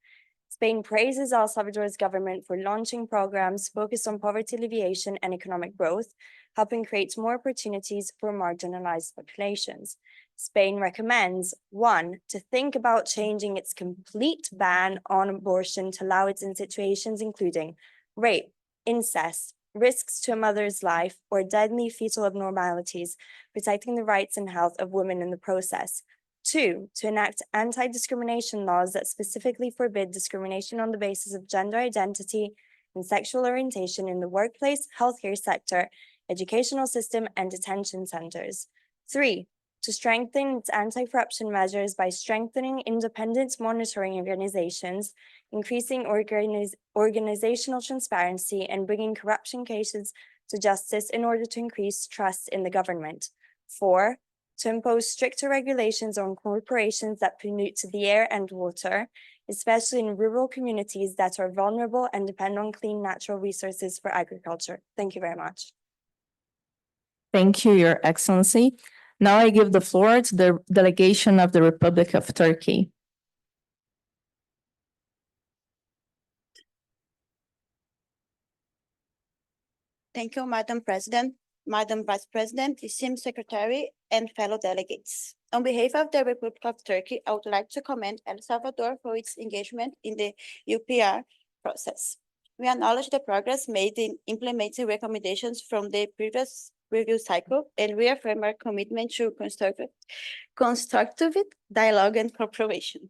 Spain praises El Salvador's government for launching programs focused on poverty alleviation and economic growth, helping create more opportunities for marginalized populations. Spain recommends, 1, to think about changing its complete ban on abortion to allow it in situations including rape, incest, risks to a mother's life, or deadly fetal abnormalities, protecting the rights and health of women in the process. 2, to enact anti-discrimination laws that specifically forbid discrimination on the basis of gender identity and sexual orientation in the workplace, healthcare sector, educational system, and detention centers. 3, to strengthen its anti-corruption measures by strengthening independent monitoring organizations, increasing organizational transparency, and bringing corruption cases to justice in order to increase trust in the government. 4, to impose stricter regulations on corporations that pollute the air and water, especially in rural communities that are vulnerable and depend on clean natural resources for agriculture. Thank you very much. Thank you, Your Excellency. Now I give the floor to the delegation of the Republic of Turkey. Thank you, Madam President, Madam Vice President, esteemed Secretary, and fellow delegates. On behalf of the Republic of Turkey, I would like to commend El Salvador for its engagement in the UPR process. We acknowledge the progress made in implementing recommendations from the previous review cycle and reaffirm our commitment to constructive dialogue and cooperation.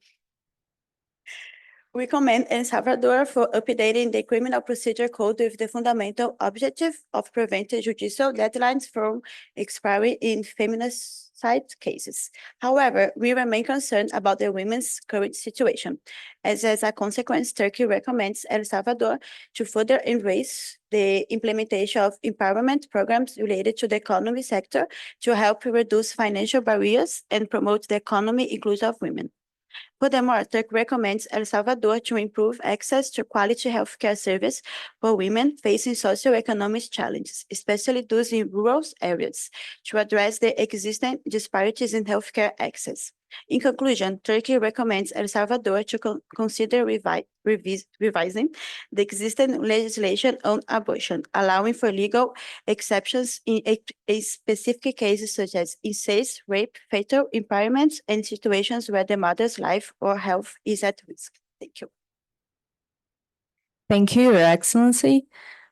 We commend El Salvador for updating the Criminal Procedure Code with the fundamental objective of preventing judicial deadlines from expiring in feminicide cases. However, we remain concerned about the women's current situation, as a consequence, Turkey recommends El Salvador to further embrace the implementation of empowerment programs related to the economy sector to help reduce financial barriers and promote the economy inclusion of women. Furthermore, Turkey recommends El Salvador to improve access to quality healthcare service for women facing socioeconomic challenges, especially those in rural areas, to address the existing disparities in healthcare access. In conclusion, Turkey recommends El Salvador to consider revising the existing legislation on abortion, allowing for legal exceptions in specific cases such as incest, rape, fatal impairments, and situations where the mother's life or health is at risk. Thank you. Thank you, Your Excellency.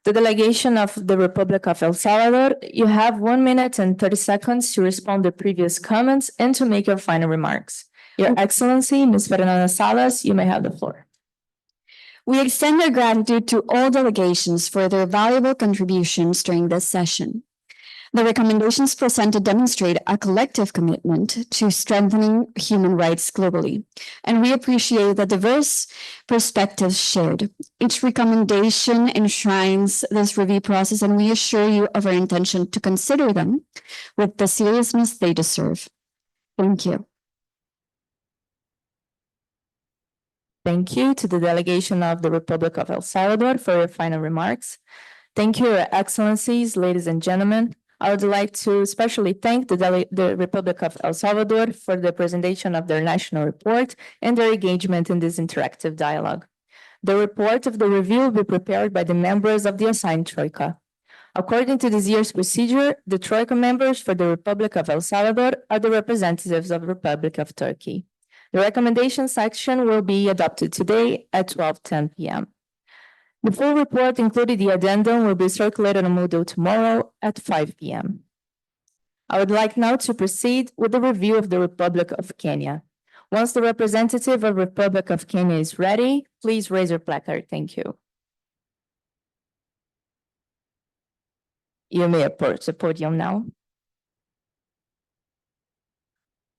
The delegation of the Republic of El Salvador, you have 1 minute and 30 seconds to respond to previous comments and to make your final remarks. Your Excellency, Ms. Fernanda Salas, you may have the floor. We extend our gratitude to all delegations for their valuable contributions during this session. The recommendations presented demonstrate a collective commitment to strengthening human rights globally, and we appreciate the diverse perspectives shared. Each recommendation enshrines this review process, and we assure you of our intention to consider them with the seriousness they deserve. Thank you. Thank you to the delegation of the Republic of El Salvador for your final remarks. Thank you, Your Excellencies, ladies and gentlemen. I would like to especially thank the Republic of El Salvador for the presentation of their national report and their engagement in this interactive dialogue. The report of the review will be prepared by the members of the assigned Troika. According to this year's procedure, the Troika members for the Republic of El Salvador are the representatives of the Republic of Turkey. The recommendation section will be adopted today at 12:10 p.m. The full report, including the addendum, will be circulated on Moodle tomorrow at 5 p.m. I would like now to proceed with the review of the Republic of Kenya. Once the representative of Republic of Kenya is ready, please raise your placard. Thank you. You may approach the podium now.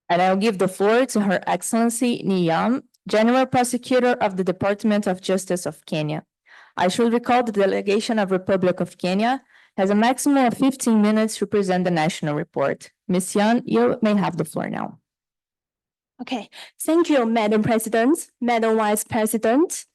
And I'll give the floor to Her Excellency Niyam, General Prosecutor of the Department of Justice of Kenya. I should recall the delegation of Republic of Kenya has a maximum of 15 minutes to present the national report. Ms. Yan, you may have the floor now. Okay, thank you, Madam President, Madam Vice President,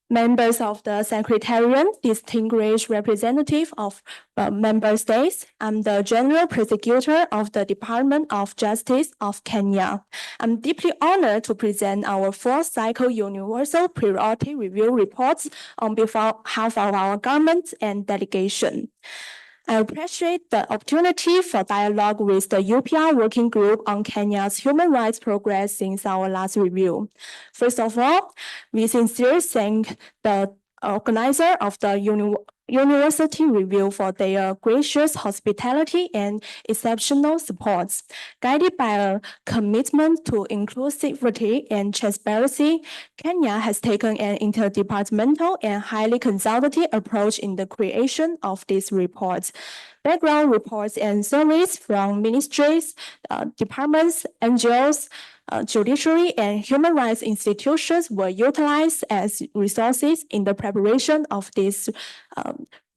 members of the Secretariat, distinguished representative of member states. I'm the General Prosecutor of the Department of Justice of Kenya. I'm deeply honored to present our fourth cycle Universal Priority Review reports on behalf of our government and delegation. I appreciate the opportunity for dialogue with the UPR Working Group on Kenya's human rights progress since our last review. First of all, we sincerely thank the organizer of the University Review for their gracious hospitality and exceptional supports. Guided by a commitment to inclusivity and transparency, Kenya has taken an interdepartmental and highly consultative approach in the creation of these reports. Background reports and surveys from ministries, departments, NGOs, judiciary and human rights institutions were utilized as resources in the preparation of these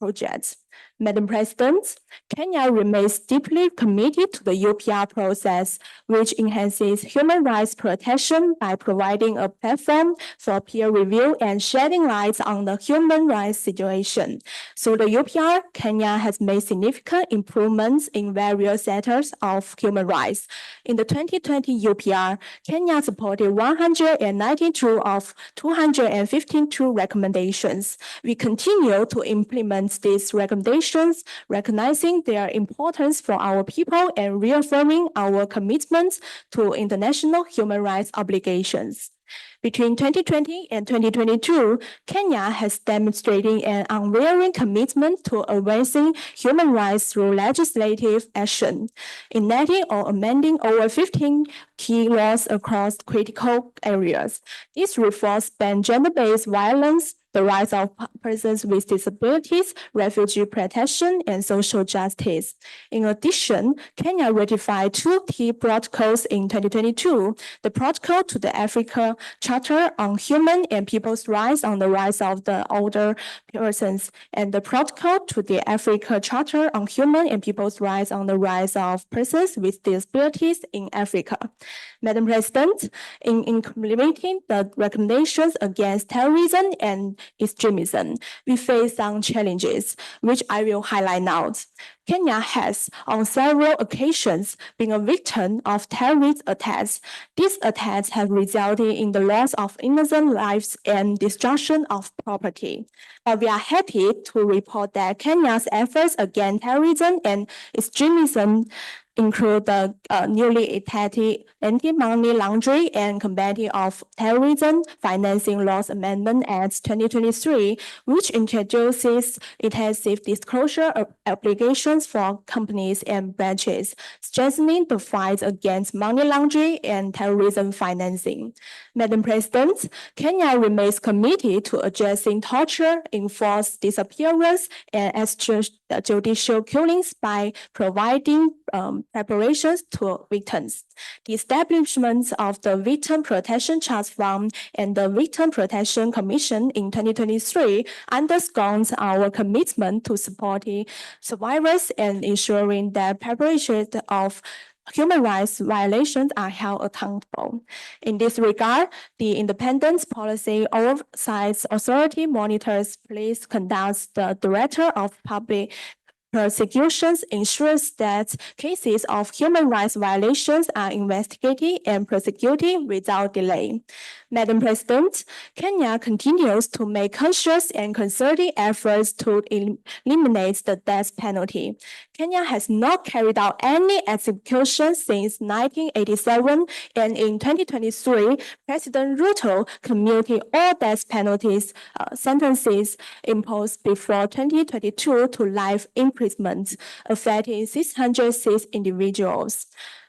projects. Madam President, Kenya remains deeply committed to the UPR process, which enhances human rights protection by providing a platform for peer review and shedding light on the human rights situation. Through the UPR, Kenya has made significant improvements in various sectors of human rights. In the 2020 UPR, Kenya supported 192 of 252 recommendations. We continue to implement these recommendations, recognizing their importance for our people and reaffirming our commitment to international human rights obligations. Between 2020 and 2022, Kenya has demonstrated an unwavering commitment to advancing human rights through legislative action, enacting or amending over 15 key laws across critical areas. These reforms span gender-based violence, the rights of persons with disabilities, refugee protection, and social justice. In addition, Kenya ratified 2 key protocols in 2022, the Protocol to the Africa Charter on Human and People's Rights on the Rights of the Older Persons, and the Protocol to the Africa Charter on Human and People's Rights on the Rights of Persons with Disabilities in Africa. Madam President, in implementing the recommendations against terrorism and extremism, we face some challenges, which I will highlight now. Kenya has, on several occasions, been a victim of terrorist attacks. These attacks have resulted in the loss of innocent lives and destruction of property. But we are happy to report that Kenya's efforts against terrorism and extremism include the newly enacted Anti-Money Laundering and Combating of Terrorism Financing Laws Amendment Act 2023, which introduces intensive disclosure obligations for companies and branches, strengthening the fight against money laundering and terrorism financing. Madam President, Kenya remains committed to addressing torture, enforced disappearance, and extrajudicial killings by providing reparations to victims. The establishment of the Victim Protection Trust Fund and the Victim Protection Commission in 2023 underscores our commitment to supporting survivors and ensuring that perpetrators of human rights violations are held accountable. In this regard, the Independent Policy Oversight Authority monitors police conducts the Director of Public Prosecutions ensures that cases of human rights violations are investigated and prosecuted without delay. Madam President, Kenya continues to make conscious and concerted efforts to eliminate the death penalty. Kenya has not carried out any execution since 1987, and in 2023, President Ruto commuted all death penalties sentences imposed before 2022 to life imprisonment, affecting 606 individuals.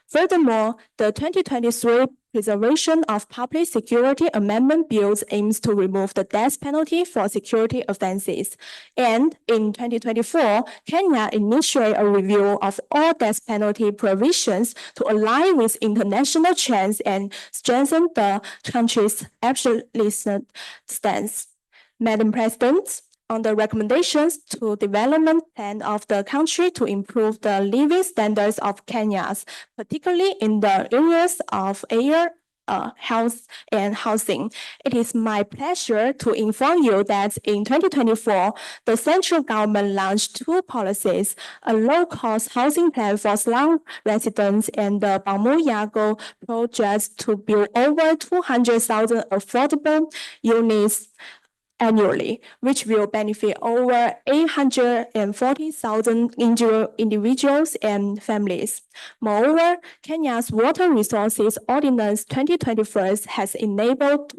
Furthermore, the 2023 Preservation of Public Security Amendment Bill aims to remove the death penalty for security offenses. And in 2024, Kenya initiated a review of all death penalty provisions to align with international trends and strengthen the country's abolitionist stance. Madam President, on the recommendations to development plan of the country to improve the living standards of Kenyans, particularly in the areas of air, health, and housing. It is my pleasure to inform you that in 2024, the central government launched 2 policies, a low-cost housing plan for slum residents and the Bamu-Yago project to build over 200,000 affordable units annually, which will benefit over 840,000 individuals and families. Moreover, Kenya's Water Resources Ordinance 2021 has enabled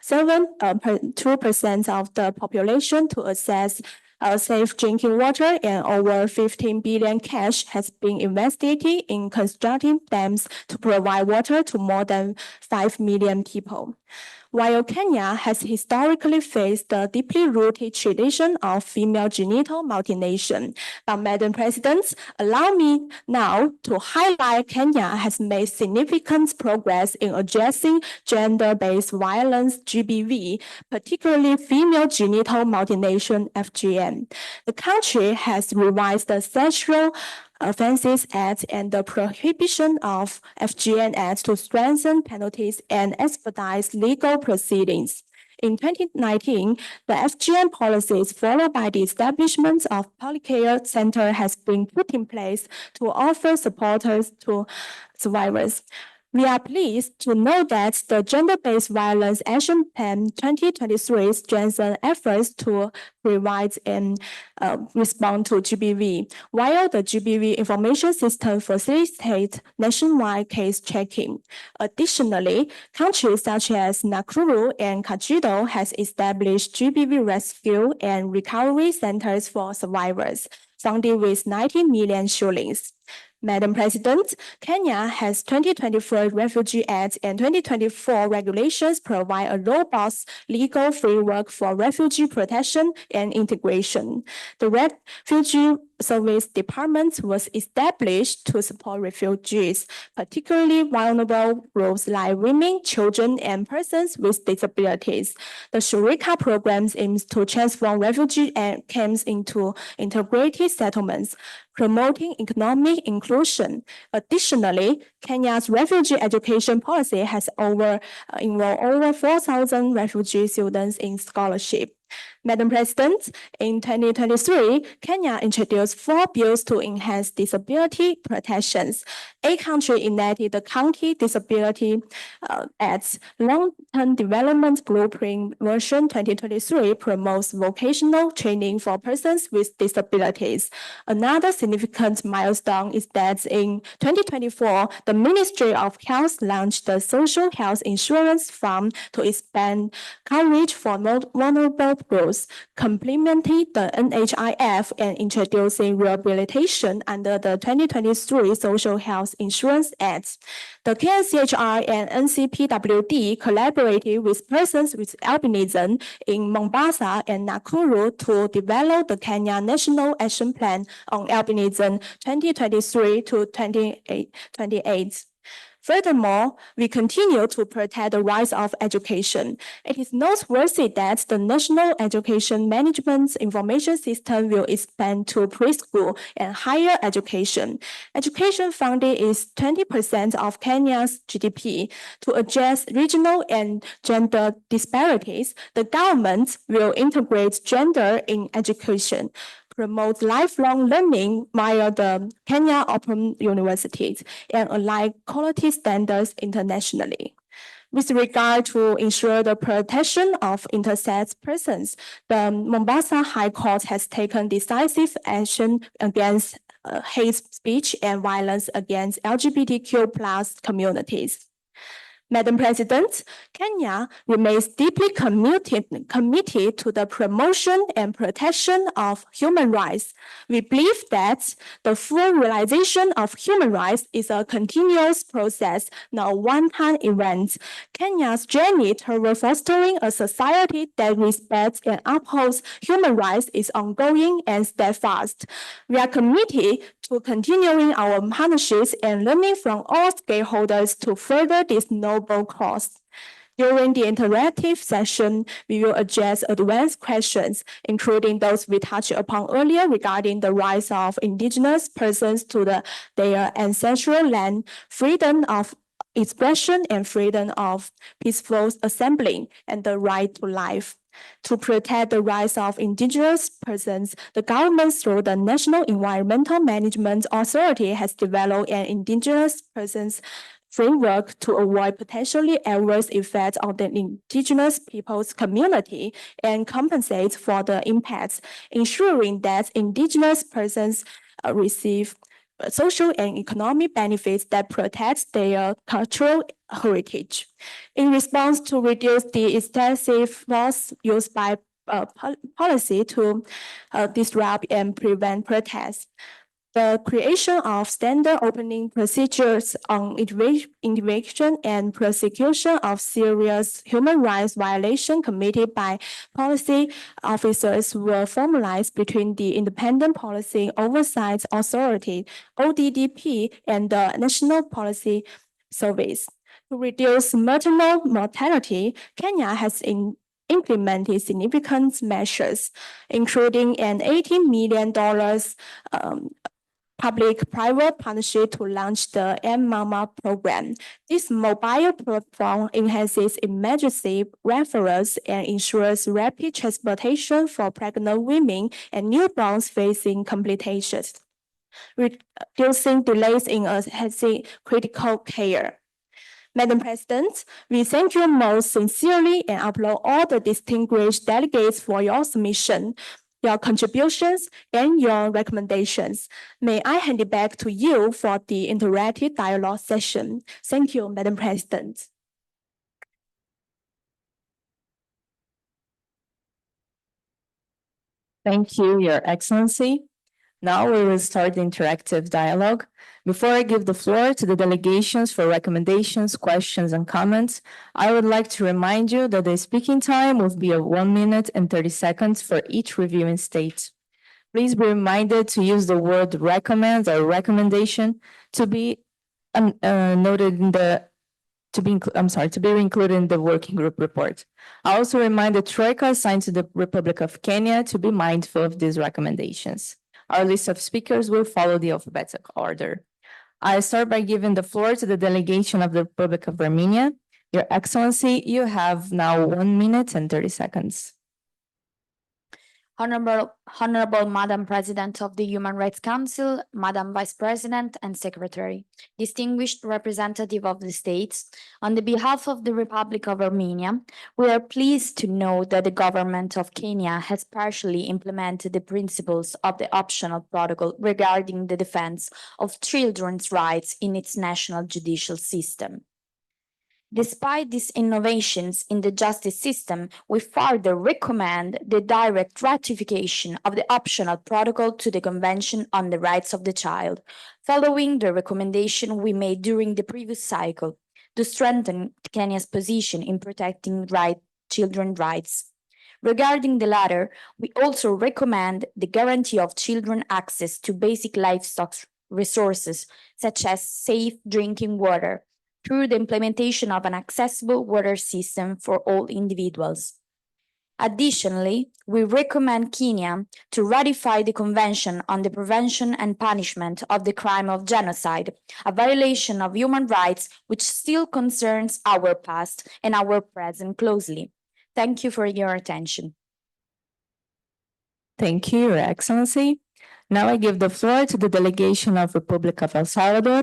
2% of the population to access safe drinking water, and over 15 billion cash has been invested in constructing dams to provide water to more than 5 million people. While Kenya has historically faced the deeply rooted tradition of female genital mutilation, but Madam President, allow me now to highlight Kenya has made significant progress in addressing gender-based violence (GBV), particularly female genital mutilation (FGM). The country has revised the Sexual Offences Act and the Prohibition of FGM Act to strengthen penalties and expedite legal proceedings. In 2019, the FGM policies followed by the establishment of Polycare Center has been put in place to offer supporters to survivors. We are pleased to know that the Gender-Based Violence Action Plan 2023 strengthens efforts to provide and respond to GBV, while the GBV information system facilitates nationwide case checking. Additionally, countries such as Nakuru and Kajiado has established GBV rescue and recovery centers for survivors, funded with 90 million shillings. Madam President, Kenya has 2024 Refugee Act and 2024 regulations provide a robust legal framework for refugee protection and integration. The Refugee Service Department was established to support refugees, particularly vulnerable groups like women, children, and persons with disabilities. The Shurika program aims to transform refugee camps into integrated settlements, promoting economic inclusion. Additionally, Kenya's refugee education policy has enrolled over 4,000 refugee students in scholarship. Madam President, in 2023, Kenya introduced 4 bills to enhance disability protections. 8 countries enacted the County Disability Act. Long-Term Development Blueprint version 2023 promotes vocational training for persons with disabilities. Another significant milestone is that in 2024, the Ministry of Health launched the Social Health Insurance Fund to expand coverage for vulnerable groups, complementing the NHIF and introducing rehabilitation under the 2023 Social Health Insurance Act. The KNCHR and NCPWD collaborated with persons with albinism in Mombasa and Nakuru to develop the Kenya National Action Plan on Albinism 2023 to 2028. Furthermore, we continue to protect the rights of education. It is noteworthy that the National Education Management Information System will expand to preschool and higher education. Education funding is 20% of Kenya's GDP. To address regional and gender disparities, the government will integrate gender in education, promote lifelong learning via the Kenya Open Universities, and align quality standards internationally. With regard to ensure the protection of intersex persons, the Mombasa High Court has taken decisive action against hate speech and violence against LGBTQ+ communities. Madam President, Kenya remains deeply committed to the promotion and protection of human rights. We believe that the full realization of human rights is a continuous process, not a one-time event. Kenya's journey toward fostering a society that respects and upholds human rights is ongoing and steadfast. We are committed to continuing our partnerships and learning from all stakeholders to further this noble cause. During the interactive session, we will address advanced questions, including those we touched upon earlier regarding the rights of indigenous persons to their ancestral land, freedom of expression and freedom of peaceful assembly, and the right to life. To protect the rights of indigenous persons, the government through the National Environmental Management Authority has developed an indigenous persons framework to avoid potentially adverse effects on the indigenous people's community and compensate for the impacts, ensuring that indigenous persons receive social and economic benefits that protect their cultural heritage. In response to reduce the extensive force used by policy to disrupt and prevent protests. The creation of standard opening procedures on intervention and prosecution of serious human rights violation committed by policy officers were formalized between the Independent Policy Oversight Authority, ODDP, and the National Policy Service. To reduce maternal mortality, Kenya has implemented significant measures, including an $18 million public-private partnership to launch the M-Mama program. This mobile platform enhances emergency referrals and ensures rapid transportation for pregnant women and newborns facing complications, reducing delays in accessing critical care. Madam President, we thank you most sincerely and applaud all the distinguished delegates for your submission, your contributions, and your recommendations. May I hand it back to you for the interactive dialogue session. Thank you, Madam President. Thank you, Your Excellency. Now we will start the interactive dialogue. Before I give the floor to the delegations for recommendations, questions, and comments, I would like to remind you that the speaking time will be of 1 minute and 30 seconds for each reviewing state. Please be reminded to use the word recommend or recommendation to be noted in the to be included in the working group report. I also remind the Troika assigned to the Republic of Kenya to be mindful of these recommendations. Our list of speakers will follow the alphabetical order. I start by giving the floor to the delegation of the Republic of Armenia. Your Excellency, you have now 1 minute and 30 seconds. Honorable Madam President of the Human Rights Council, Madam Vice President and Secretary, distinguished representative of the states, on the behalf of the Republic of Armenia, we are pleased to know that the government of Kenya has partially implemented the principles of the optional protocol regarding the defense of children's rights in its national judicial system. Despite these innovations in the justice system, we further recommend the direct ratification of the optional protocol to the Convention on the Rights of the Child, following the recommendation we made during the previous cycle to strengthen Kenya's position in protecting children's rights. Regarding the latter, we also recommend the guarantee of children access to basic livestock resources, such as safe drinking water, through the implementation of an accessible water system for all individuals. Additionally, we recommend Kenya to ratify the Convention on the Prevention and Punishment of the Crime of Genocide, a violation of human rights which still concerns our past and our present closely. Thank you for your attention. Thank you, Your Excellency. Now I give the floor to the delegation of Republic of El Salvador.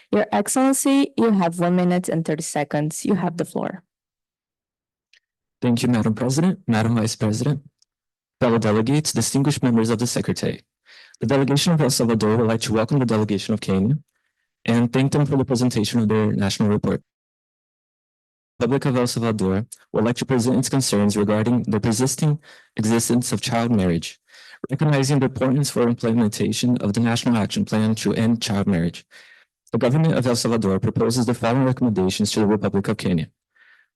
Your Excellency, you have 1 minute and 30 seconds. You have the floor. Thank you, Madam President, Madam Vice President, fellow delegates, distinguished members of the Secretary. The delegation of El Salvador would like to welcome the delegation of Kenya and thank them for the presentation of their national report. The Republic of El Salvador would like to present its concerns regarding the persisting existence of child marriage, recognizing the importance for implementation of the National Action Plan to end child marriage. The government of El Salvador proposes the following recommendations to the Republic of Kenya.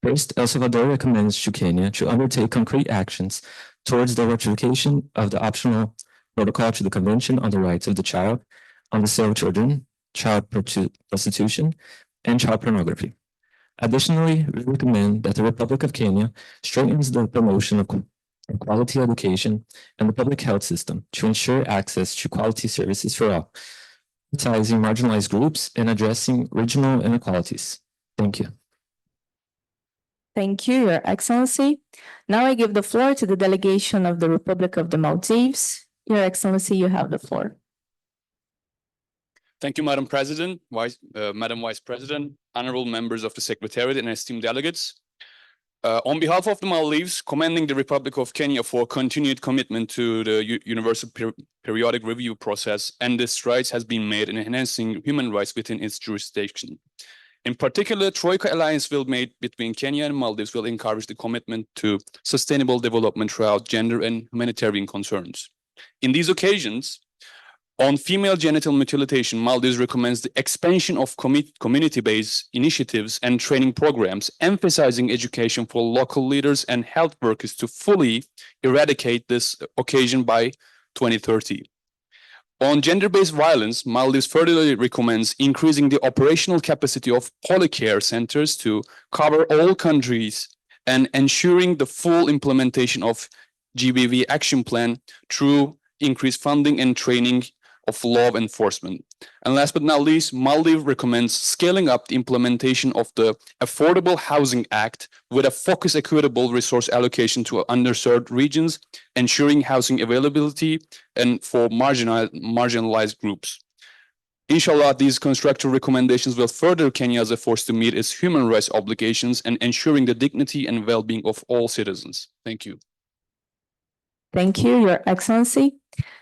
First, El Salvador recommends to Kenya to undertake concrete actions towards the ratification of the optional protocol to the Convention on the Rights of the Child, on the sale of children, child prostitution, and child pornography. Additionally, we recommend that the Republic of Kenya strengthens the promotion of quality education and the public health system to ensure access to quality services for all, prioritizing marginalized groups and addressing regional inequalities. Thank you. Thank you, Your Excellency. Now I give the floor to the delegation of the Republic of the Maldives. Your Excellency, you have the floor. Thank you, Madam President, Madam Vice President, honorable members of the Secretariat and esteemed delegates. On behalf of the Maldives, commending the Republic of Kenya for continued commitment to the Universal Periodic Review process and the strides has been made in enhancing human rights within its jurisdiction. In particular, Troika Alliance will made between Kenya and Maldives will encourage the commitment to sustainable development throughout gender and humanitarian concerns. In these occasions, on female genital mutilation, Maldives recommends the expansion of community-based initiatives and training programs, emphasizing education for local leaders and health workers to fully eradicate this occasion by 2030. On gender-based violence, Maldives further recommends increasing the operational capacity of polycare centers to cover all countries and ensuring the full implementation of GBV action plan through increased funding and training of law enforcement. And last but not least, Maldives recommends scaling up the implementation of the Affordable Housing Act with a focused equitable resource allocation to underserved regions, ensuring housing availability and for marginalized groups. Inshallah, these constructive recommendations will further Kenya's efforts to meet its human rights obligations and ensuring the dignity and well-being of all citizens. Thank you. Thank you, Your Excellency.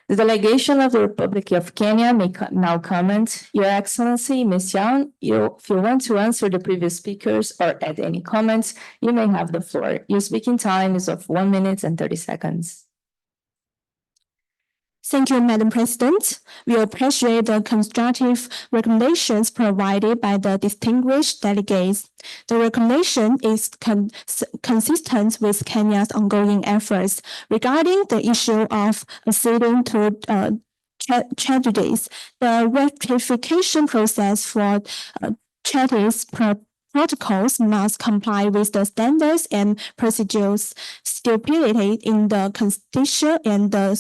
The delegation of the Republic of Kenya may now comment. Your Excellency, Ms. Young, if you want to answer the previous speakers or add any comments, you may have the floor. Your speaking time is of 1 minute and 30 seconds. Thank you, Madam President. We appreciate the constructive recommendations provided by the distinguished delegates. The recommendation is consistent with Kenya's ongoing efforts regarding the issue of acceding to tragedies. The ratification process for charities protocols must comply with the standards and procedures stipulated in the Constitution and the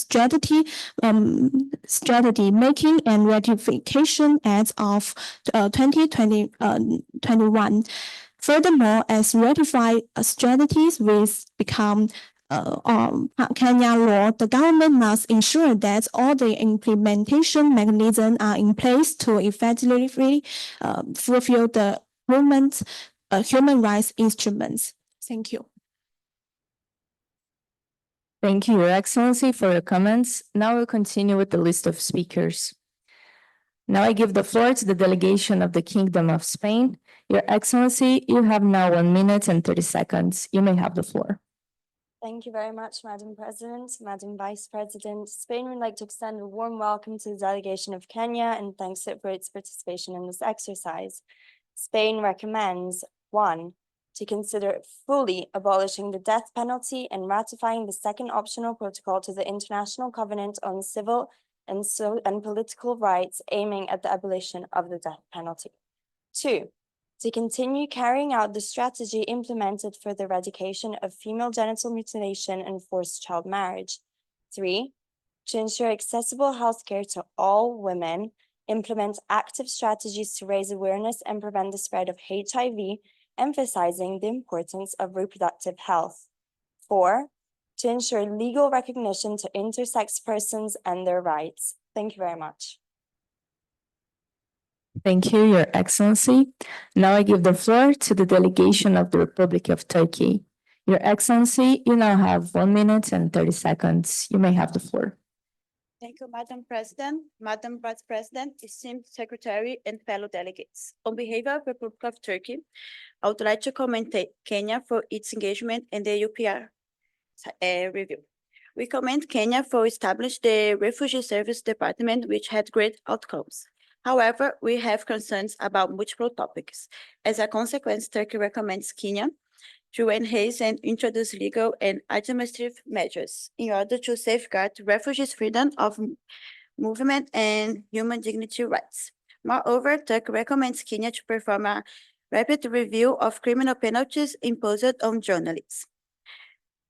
Strategy Making and Ratification Act of 2021. Furthermore, as ratified strategies will become Kenya law, the government must ensure that all the implementation mechanisms are in place to effectively fulfill the human rights instruments. Thank you. Thank you, Your Excellency, for your comments. Now we'll continue with the list of speakers. Now I give the floor to the delegation of the Kingdom of Spain. Your Excellency, you have now 1 minute and 30 seconds. You may have the floor. Thank you very much, Madam President, Madam Vice President. Spain would like to extend a warm welcome to the delegation of Kenya and thanks it for its participation in this exercise. Spain recommends 1. To consider fully abolishing the death penalty and ratifying the second optional protocol to the International Covenant on Civil and Political Rights aiming at the abolition of the death penalty. 2. To continue carrying out the strategy implemented for the eradication of female genital mutilation and forced child marriage. 3. To ensure accessible healthcare to all women, implement active strategies to raise awareness and prevent the spread of HIV, emphasizing the importance of reproductive health. 4. To ensure legal recognition to intersex persons and their rights. Thank you very much. Thank you, Your Excellency. Now I give the floor to the delegation of the Republic of Turkey. Your Excellency, you now have 1 minute and 30 seconds. You may have the floor. Thank you, Madam President, Madam Vice President, esteemed Secretary, and fellow delegates. On behalf of the Republic of Turkey, I would like to commend Kenya for its engagement in the UPR review. We commend Kenya for establishing the Refugee Service Department, which had great outcomes. However, we have concerns about multiple topics. As a consequence, Turkey recommends Kenya to enhance and introduce legal and administrative measures in order to safeguard refugees' freedom of movement and human dignity rights. Moreover, Turkey recommends Kenya to perform a rapid review of criminal penalties imposed on journalists.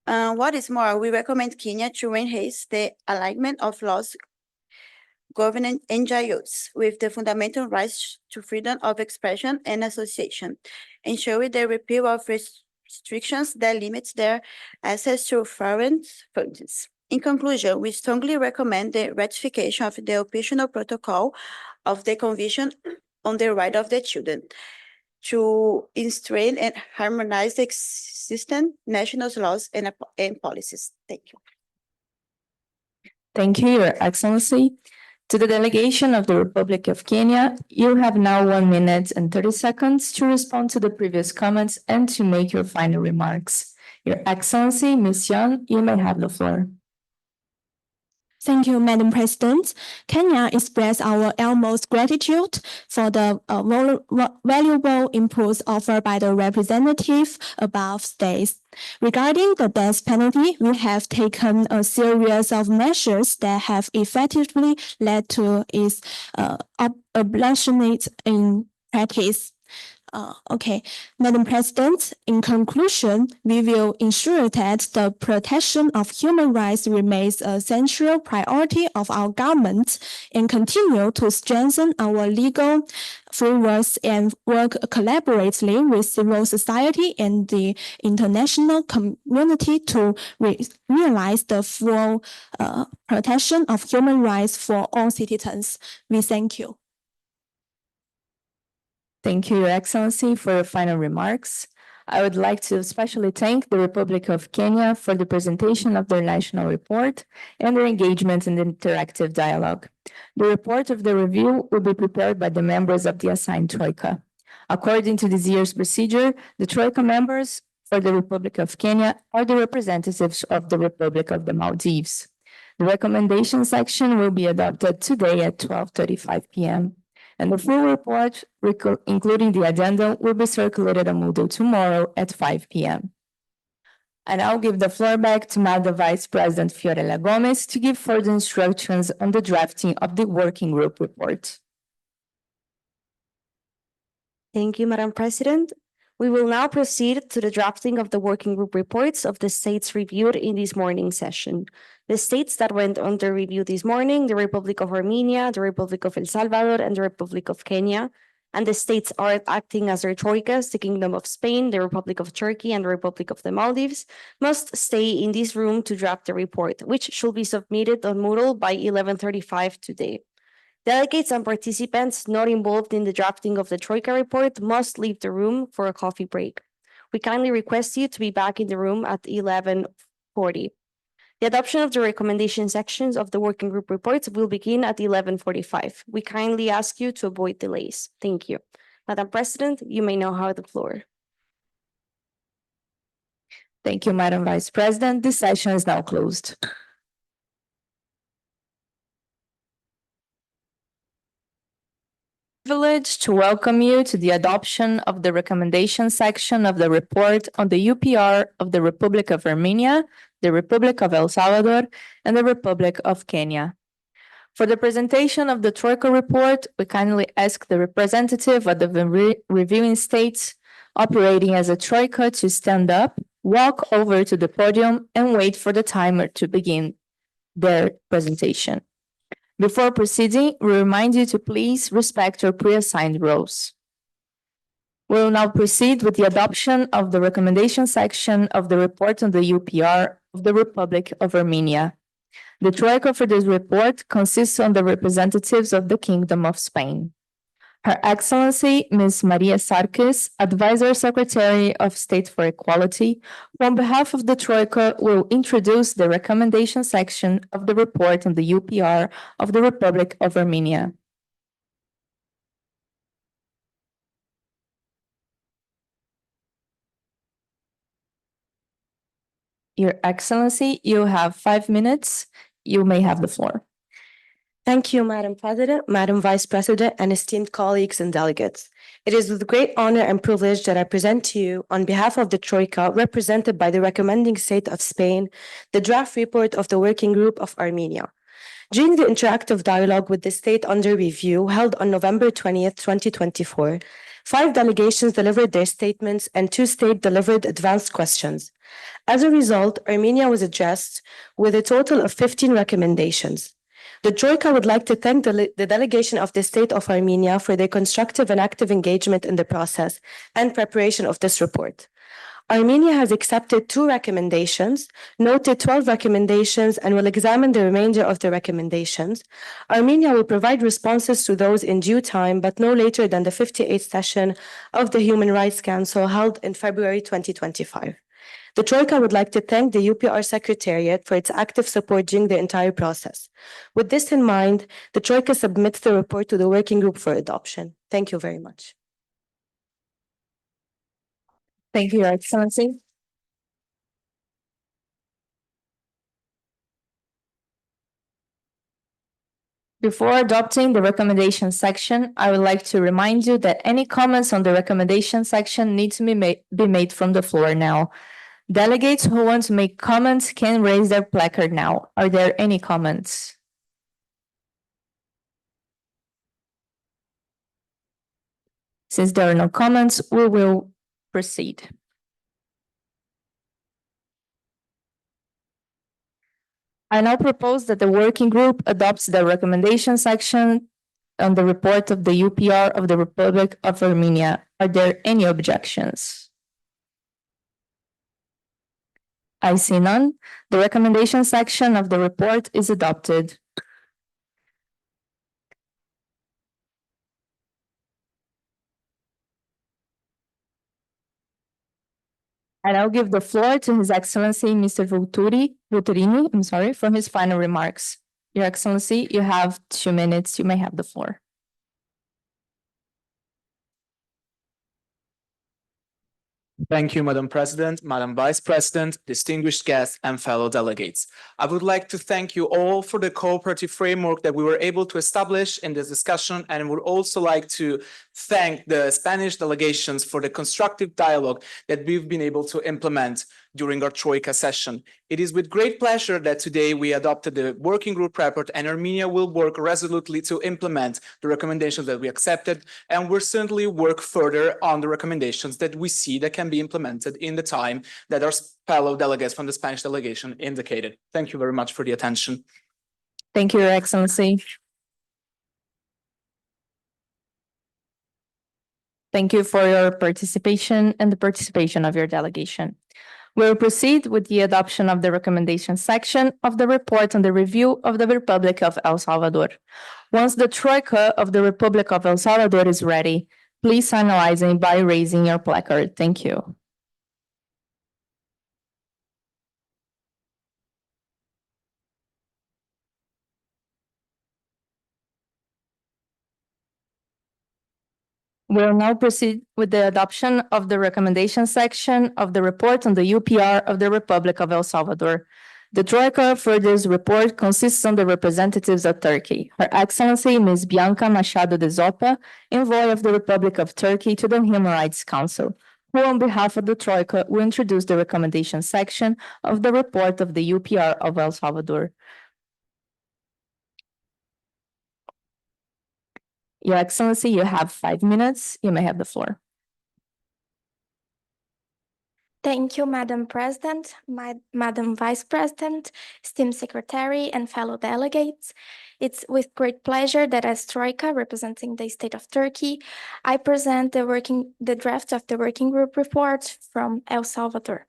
What is more, we recommend Kenya to enhance the alignment of laws governing NGOs with the fundamental rights to freedom of expression and association, ensuring the repeal of restrictions that limit their access to foreign funds. In conclusion, we strongly recommend the ratification of the optional protocol of the Convention on the Right of the Children to strengthen and harmonize the existing national laws and policies. Thank you. Thank you, Your Excellency. To the delegation of the Republic of Kenya, you have now 1 minute and 30 seconds to respond to the previous comments and to make your final remarks. Your Excellency, Ms. Young, you may have the floor. Thank you, Madam President. Kenya express our utmost gratitude for the valuable inputs offered by the representative above states. Regarding the death penalty, we have taken a series of measures that have effectively led to its abolition in practice. Okay, Madam President, in conclusion, we will ensure that the protection of human rights remains a central priority of our government and continue to strengthen our legal frameworks and work collaboratively with civil society and the international community to realize the full protection of human rights for all citizens. We thank you. Thank you, Your Excellency, for your final remarks. I would like to especially thank the Republic of Kenya for the presentation of their national report and their engagement in the interactive dialogue. The report of the review will be prepared by the members of the assigned Troika. According to this year's procedure, the Troika members for the Republic of Kenya are the representatives of the Republic of the Maldives. The recommendation section will be adopted today at 12:35 p.m. And the full report, including the addendum, will be circulated on Moodle tomorrow at 5 p.m. I now give the floor back to Madam Vice President Fiorella Gomez to give further instructions on the drafting of the working group report. Thank you, Madam President. We will now proceed to the drafting of the working group reports of the states reviewed in this morning session. The states that went under review this morning, the Republic of Armenia, the Republic of El Salvador, and the Republic of Kenya, and the states are acting as their troikas, the Kingdom of Spain, the Republic of Turkey, and the Republic of the Maldives, must stay in this room to draft the report, which should be submitted on Moodle by 11:35 today. Delegates and participants not involved in the drafting of the Troika report must leave the room for a coffee break. We kindly request you to be back in the room at 11:40. The adoption of the recommendation sections of the working group reports will begin at 11:45. We kindly ask you to avoid delays. Thank you. Madam President, you may now have the floor. Thank you, Madam Vice President. This session is now closed. Privilege to welcome you to the adoption of the recommendation section of the report on the UPR of the Republic of Armenia, the Republic of El Salvador, and the Republic of Kenya. For the presentation of the Troika report, we kindly ask the representative of the reviewing states operating as a Troika to stand up, walk over to the podium, and wait for the timer to begin their presentation. Before proceeding, we remind you to please respect your pre-assigned roles. We will now proceed with the adoption of the recommendation section of the report on the UPR of the Republic of Armenia. The Troika for this report consists of the representatives of the Kingdom of Spain. Her Excellency, Ms. Maria Sarkis, Advisor Secretary of State for Equality, who on behalf of the Troika will introduce the recommendation section of the report on the UPR of the Republic of Armenia. Your Excellency, you have 5 minutes. You may have the floor. Thank you, Madam President, Madam Vice President, and esteemed colleagues and delegates. It is with great honor and privilege that I present to you, on behalf of the Troika, represented by the recommending state of Spain, the draft report of the Working Group of Armenia. During the interactive dialogue with the state under review held on November 20th, 2024, 5 delegations delivered their statements and 2 states delivered advanced questions. As a result, Armenia was addressed with a total of 15 recommendations. The Troika would like to thank the delegation of the State of Armenia for their constructive and active engagement in the process and preparation of this report. Armenia has accepted 2 recommendations, noted 12 recommendations, and will examine the remainder of the recommendations. Armenia will provide responses to those in due time, but no later than the 58th session of the Human Rights Council held in February 2025. The Troika would like to thank the UPR Secretariat for its active support during the entire process. With this in mind, the Troika submits the report to the working group for adoption. Thank you very much. Thank you, Your Excellency. Before adopting the recommendation section, I would like to remind you that any comments on the recommendation section need to be made from the floor now. Delegates who want to make comments can raise their placard now. Are there any comments? Since there are no comments, we will proceed. I now propose that the working group adopts the recommendation section on the report of the UPR of the Republic of Armenia. Are there any objections? I see none. The recommendation section of the report is adopted. I now give the floor to His Excellency Mr. Vulturini, for his final remarks. Your Excellency, you have 2 minutes. You may have the floor. Thank you, Madam President, Madam Vice President, distinguished guests, and fellow delegates. I would like to thank you all for the cooperative framework that we were able to establish in this discussion, and would also like to thank the Spanish delegations for the constructive dialogue that we've been able to implement during our Troika session. It is with great pleasure that today we adopted the working group report, and Armenia will work resolutely to implement the recommendations that we accepted, and we'll certainly work further on the recommendations that we see that can be implemented in the time that our fellow delegates from the Spanish delegation indicated. Thank you very much for the attention. Thank you, Your Excellency. Thank you for your participation and the participation of your delegation. We'll proceed with the adoption of the recommendation section of the report on the review of the Republic of El Salvador. Once the Troika of the Republic of El Salvador is ready, please finalize it by raising your placard. Thank you. We'll now proceed with the adoption of the recommendation section of the report on the UPR of the Republic of El Salvador. The Troika for this report consists of the representatives of Turkey. Her Excellency Ms. Bianca Machado de Zopa, envoy of the Republic of Turkey to the Human Rights Council, who on behalf of the Troika will introduce the recommendation section of the report of the UPR of El Salvador. Your Excellency, you have 5 minutes. You may have the floor. Thank you, Madam President, Madam Vice President, esteemed Secretary, and fellow delegates. It's with great pleasure that as Troika, representing the state of Turkey, I present the draft of the working group report from El Salvador.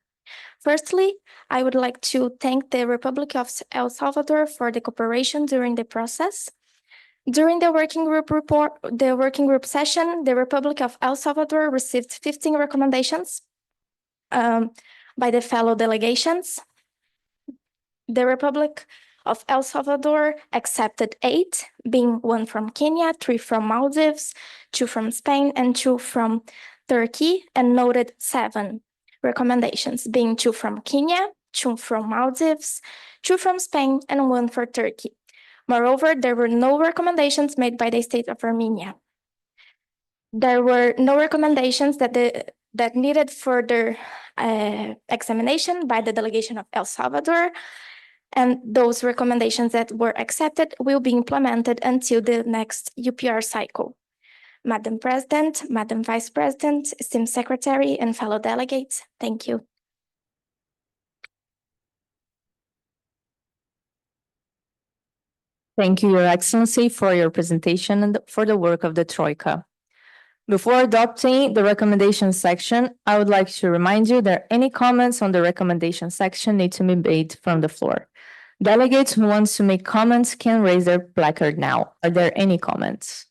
Firstly, I would like to thank the Republic of El Salvador for the cooperation during the process. During the working group session, the Republic of El Salvador received 15 recommendations by the fellow delegations. The Republic of El Salvador accepted 8, being 1 from Kenya, 3 from Maldives, 2 from Spain, and 2 from Turkey, and noted 7 recommendations, being 2 from Kenya, 2 from Maldives, 2 from Spain, and 1 for Turkey. Moreover, there were no recommendations made by the state of Armenia. There were no recommendations that needed further examination by the delegation of El Salvador, and those recommendations that were accepted will be implemented until the next UPR cycle. Madam President, Madam Vice President, esteemed Secretary, and fellow delegates, thank you. Thank you, Your Excellency, for your presentation and for the work of the Troika. Before adopting the recommendation section, I would like to remind you that any comments on the recommendation section need to be made from the floor. Delegates who want to make comments can raise their placard now. Are there any comments?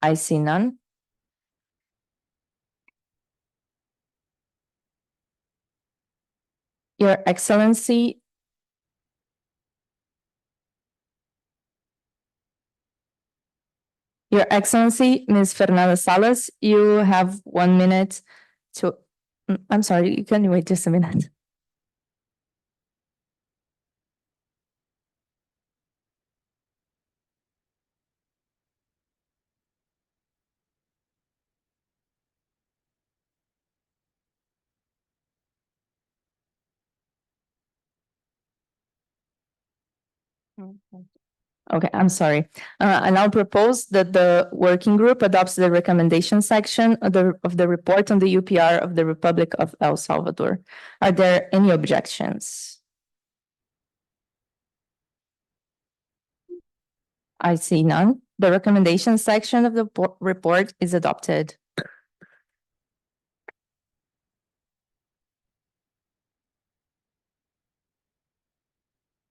I see none. Your Excellency, Your Excellency, Ms. Fernanda Salas, you have 1 minute to, I'm sorry, you can wait just a minute. Okay, I'm sorry. I now propose that the working group adopts the recommendation section of the report on the UPR of the Republic of El Salvador. Are there any objections? I see none. The recommendation section of the report is adopted.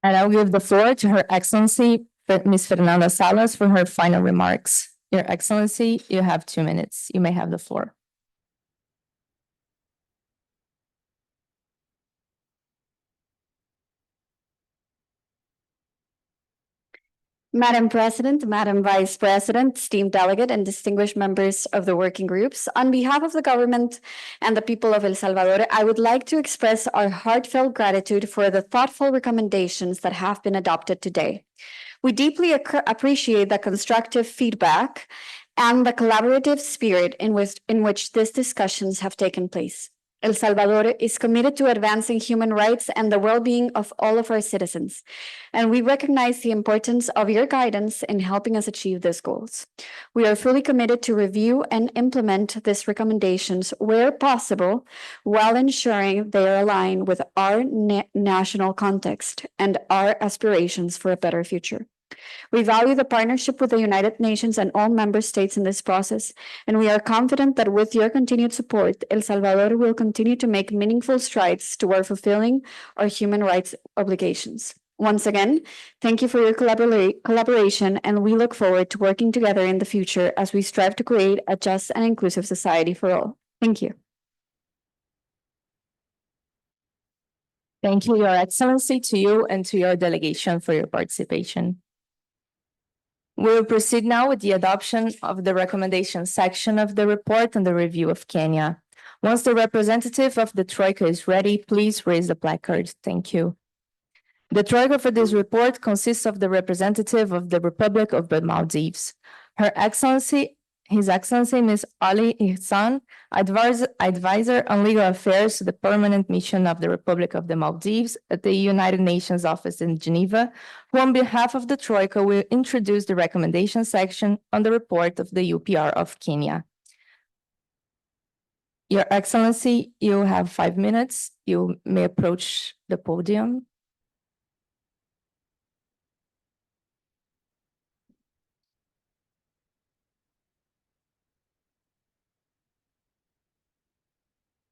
And I'll give the floor to Her Excellency, Ms. Fernanda Salas, for her final remarks. Your Excellency, you have 2 minutes. You may have the floor. Madam President, Madam Vice President, esteemed delegate, and distinguished members of the working groups, on behalf of the government and the people of El Salvador, I would like to express our heartfelt gratitude for the thoughtful recommendations that have been adopted today. We deeply appreciate the constructive feedback and the collaborative spirit in which these discussions have taken place. El Salvador is committed to advancing human rights and the well-being of all of our citizens, and we recognize the importance of your guidance in helping us achieve these goals. We are fully committed to review and implement these recommendations where possible, while ensuring they are aligned with our national context and our aspirations for a better future. We value the partnership with the United Nations and all member states in this process, and we are confident that with your continued support, El Salvador will continue to make meaningful strides toward fulfilling our human rights obligations. Once again, thank you for your collaboration, and we look forward to working together in the future as we strive to create a just and inclusive society for all. Thank you. Thank you, Your Excellency, to you and to your delegation for your participation. We will proceed now with the adoption of the recommendation section of the report on the review of Kenya. Once the representative of the Troika is ready, please raise the placard. Thank you. The Troika for this report consists of the representative of the Republic of the Maldives, His Excellency Ms. Ali Ihsan, advisor on legal affairs to the permanent mission of the Republic of the Maldives at the United Nations office in Geneva, who on behalf of the Troika will introduce the recommendation section on the report of the UPR of Kenya. Your Excellency, you have 5 minutes. You may approach the podium.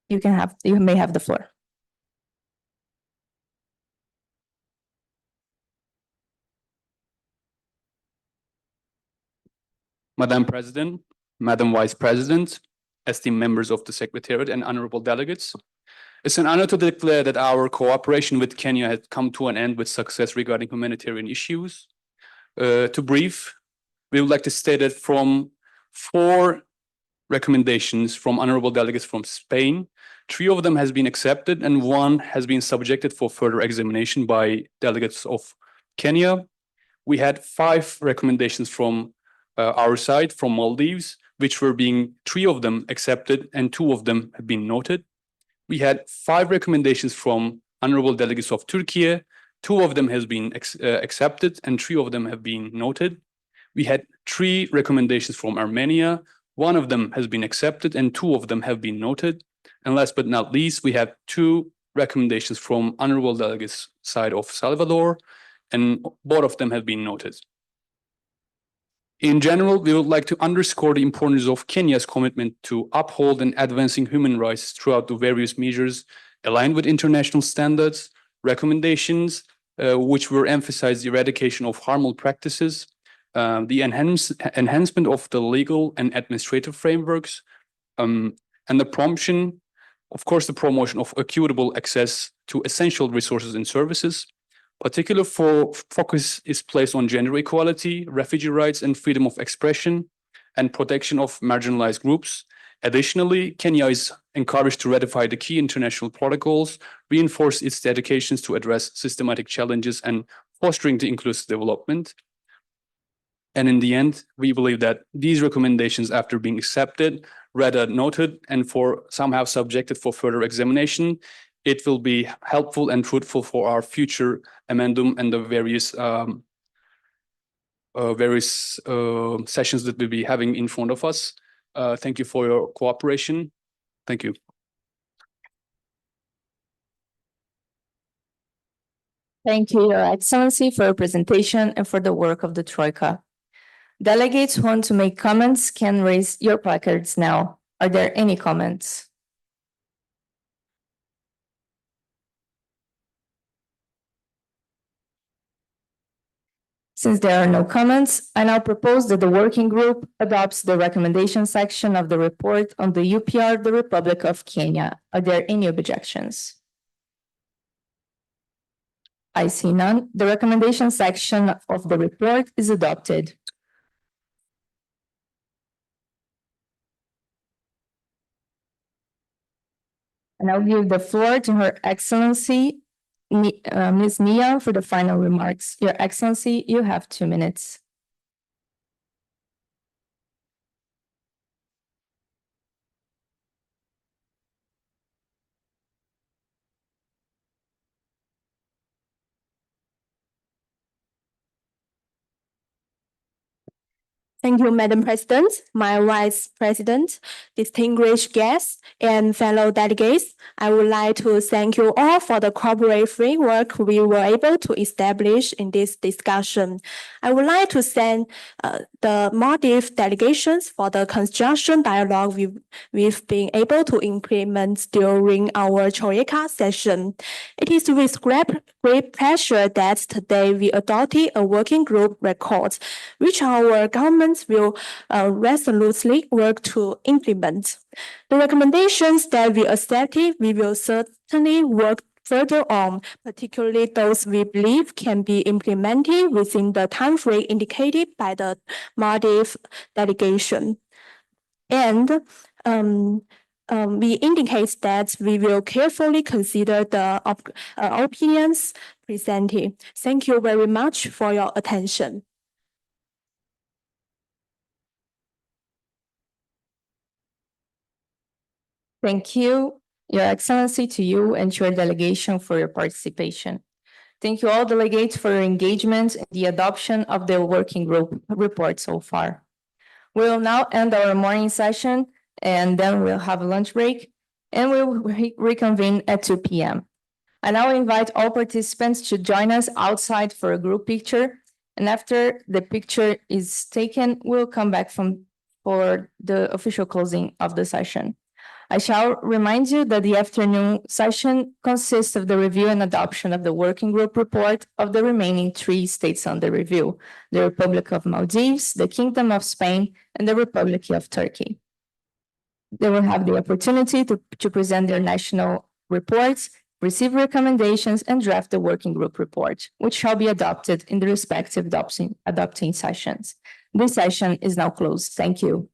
You may have the floor. Madam President, Madam Vice President, esteemed members of the Secretariat and honorable delegates, it's an honor to declare that our cooperation with Kenya has come to an end with success regarding humanitarian issues. To brief, we would like to state that from 4 recommendations from honorable delegates from Spain, 3 of them has been accepted and 1 has been subjected for further examination by delegates of Kenya. We had 5 recommendations from our side, from Maldives, which were being 3 of them accepted and 2 of them have been noted. We had 5 recommendations from honorable delegates of Turkey. 2 of them has been accepted and 3 of them have been noted. We had 3 recommendations from Armenia. 1 of them has been accepted and 2 of them have been noted. And last but not least, we have 2 recommendations from honorable delegates side of Salvador, and both of them have been noted. In general, we would like to underscore the importance of Kenya's commitment to uphold and advancing human rights throughout the various measures aligned with international standards, recommendations, which were emphasized the eradication of harmful practices, the enhancement of the legal and administrative frameworks, and the promotion Of course, the promotion of equitable access to essential resources and services. Particular focus is placed on gender equality, refugee rights, and freedom of expression, and protection of marginalized groups. Additionally, Kenya is encouraged to ratify the key international protocols, reinforce its dedications to address systematic challenges and fostering the inclusive development. And in the end, we believe that these recommendations, after being accepted, rather noted, and for somehow subjected for further examination, it will be helpful and fruitful for our future amendum and the various sessions that we'll be having in front of us. Thank you for your cooperation. Thank you. Thank you, Your Excellency, for your presentation and for the work of the Troika. Delegates who want to make comments can raise your placards now. Are there any comments? Since there are no comments, I now propose that the working group adopts the recommendation section of the report on the UPR, the Republic of Kenya. Are there any objections? I see none. The recommendation section of the report is adopted. And I'll give the floor to Her Excellency, Ms. Nia, for the final remarks. Your Excellency, you have 2 minutes. Thank you, Madam President, my Vice President, distinguished guests, and fellow delegates. I would like to thank you all for the cooperative framework we were able to establish in this discussion. I would like to thank the Maldives delegations for the construction dialogue we've been able to implement during our Troika session. It is with great pleasure that today we adopted a working group record, which our government will resolutely work to implement. The recommendations that we accepted, we will certainly work further on, particularly those we believe can be implemented within the timeframe indicated by the Maldives delegation. And we indicate that we will carefully consider the opinions presented. Thank you very much for your attention. Thank you, Your Excellency, to you and to your delegation for your participation. Thank you all delegates for your engagement in the adoption of the working group report so far. We will now end our morning session and then we'll have a lunch break and we'll reconvene at 2 p.m. I now invite all participants to join us outside for a group picture. And after the picture is taken, we'll come back for the official closing of the session. I shall remind you that the afternoon session consists of the review and adoption of the working group report of the remaining 3 states under review, the Republic of Maldives, the Kingdom of Spain, and the Republic of Turkey. They will have the opportunity to present their national reports, receive recommendations, and draft the working group report, which shall be adopted in the respective adopting sessions. This session is now closed. Thank you.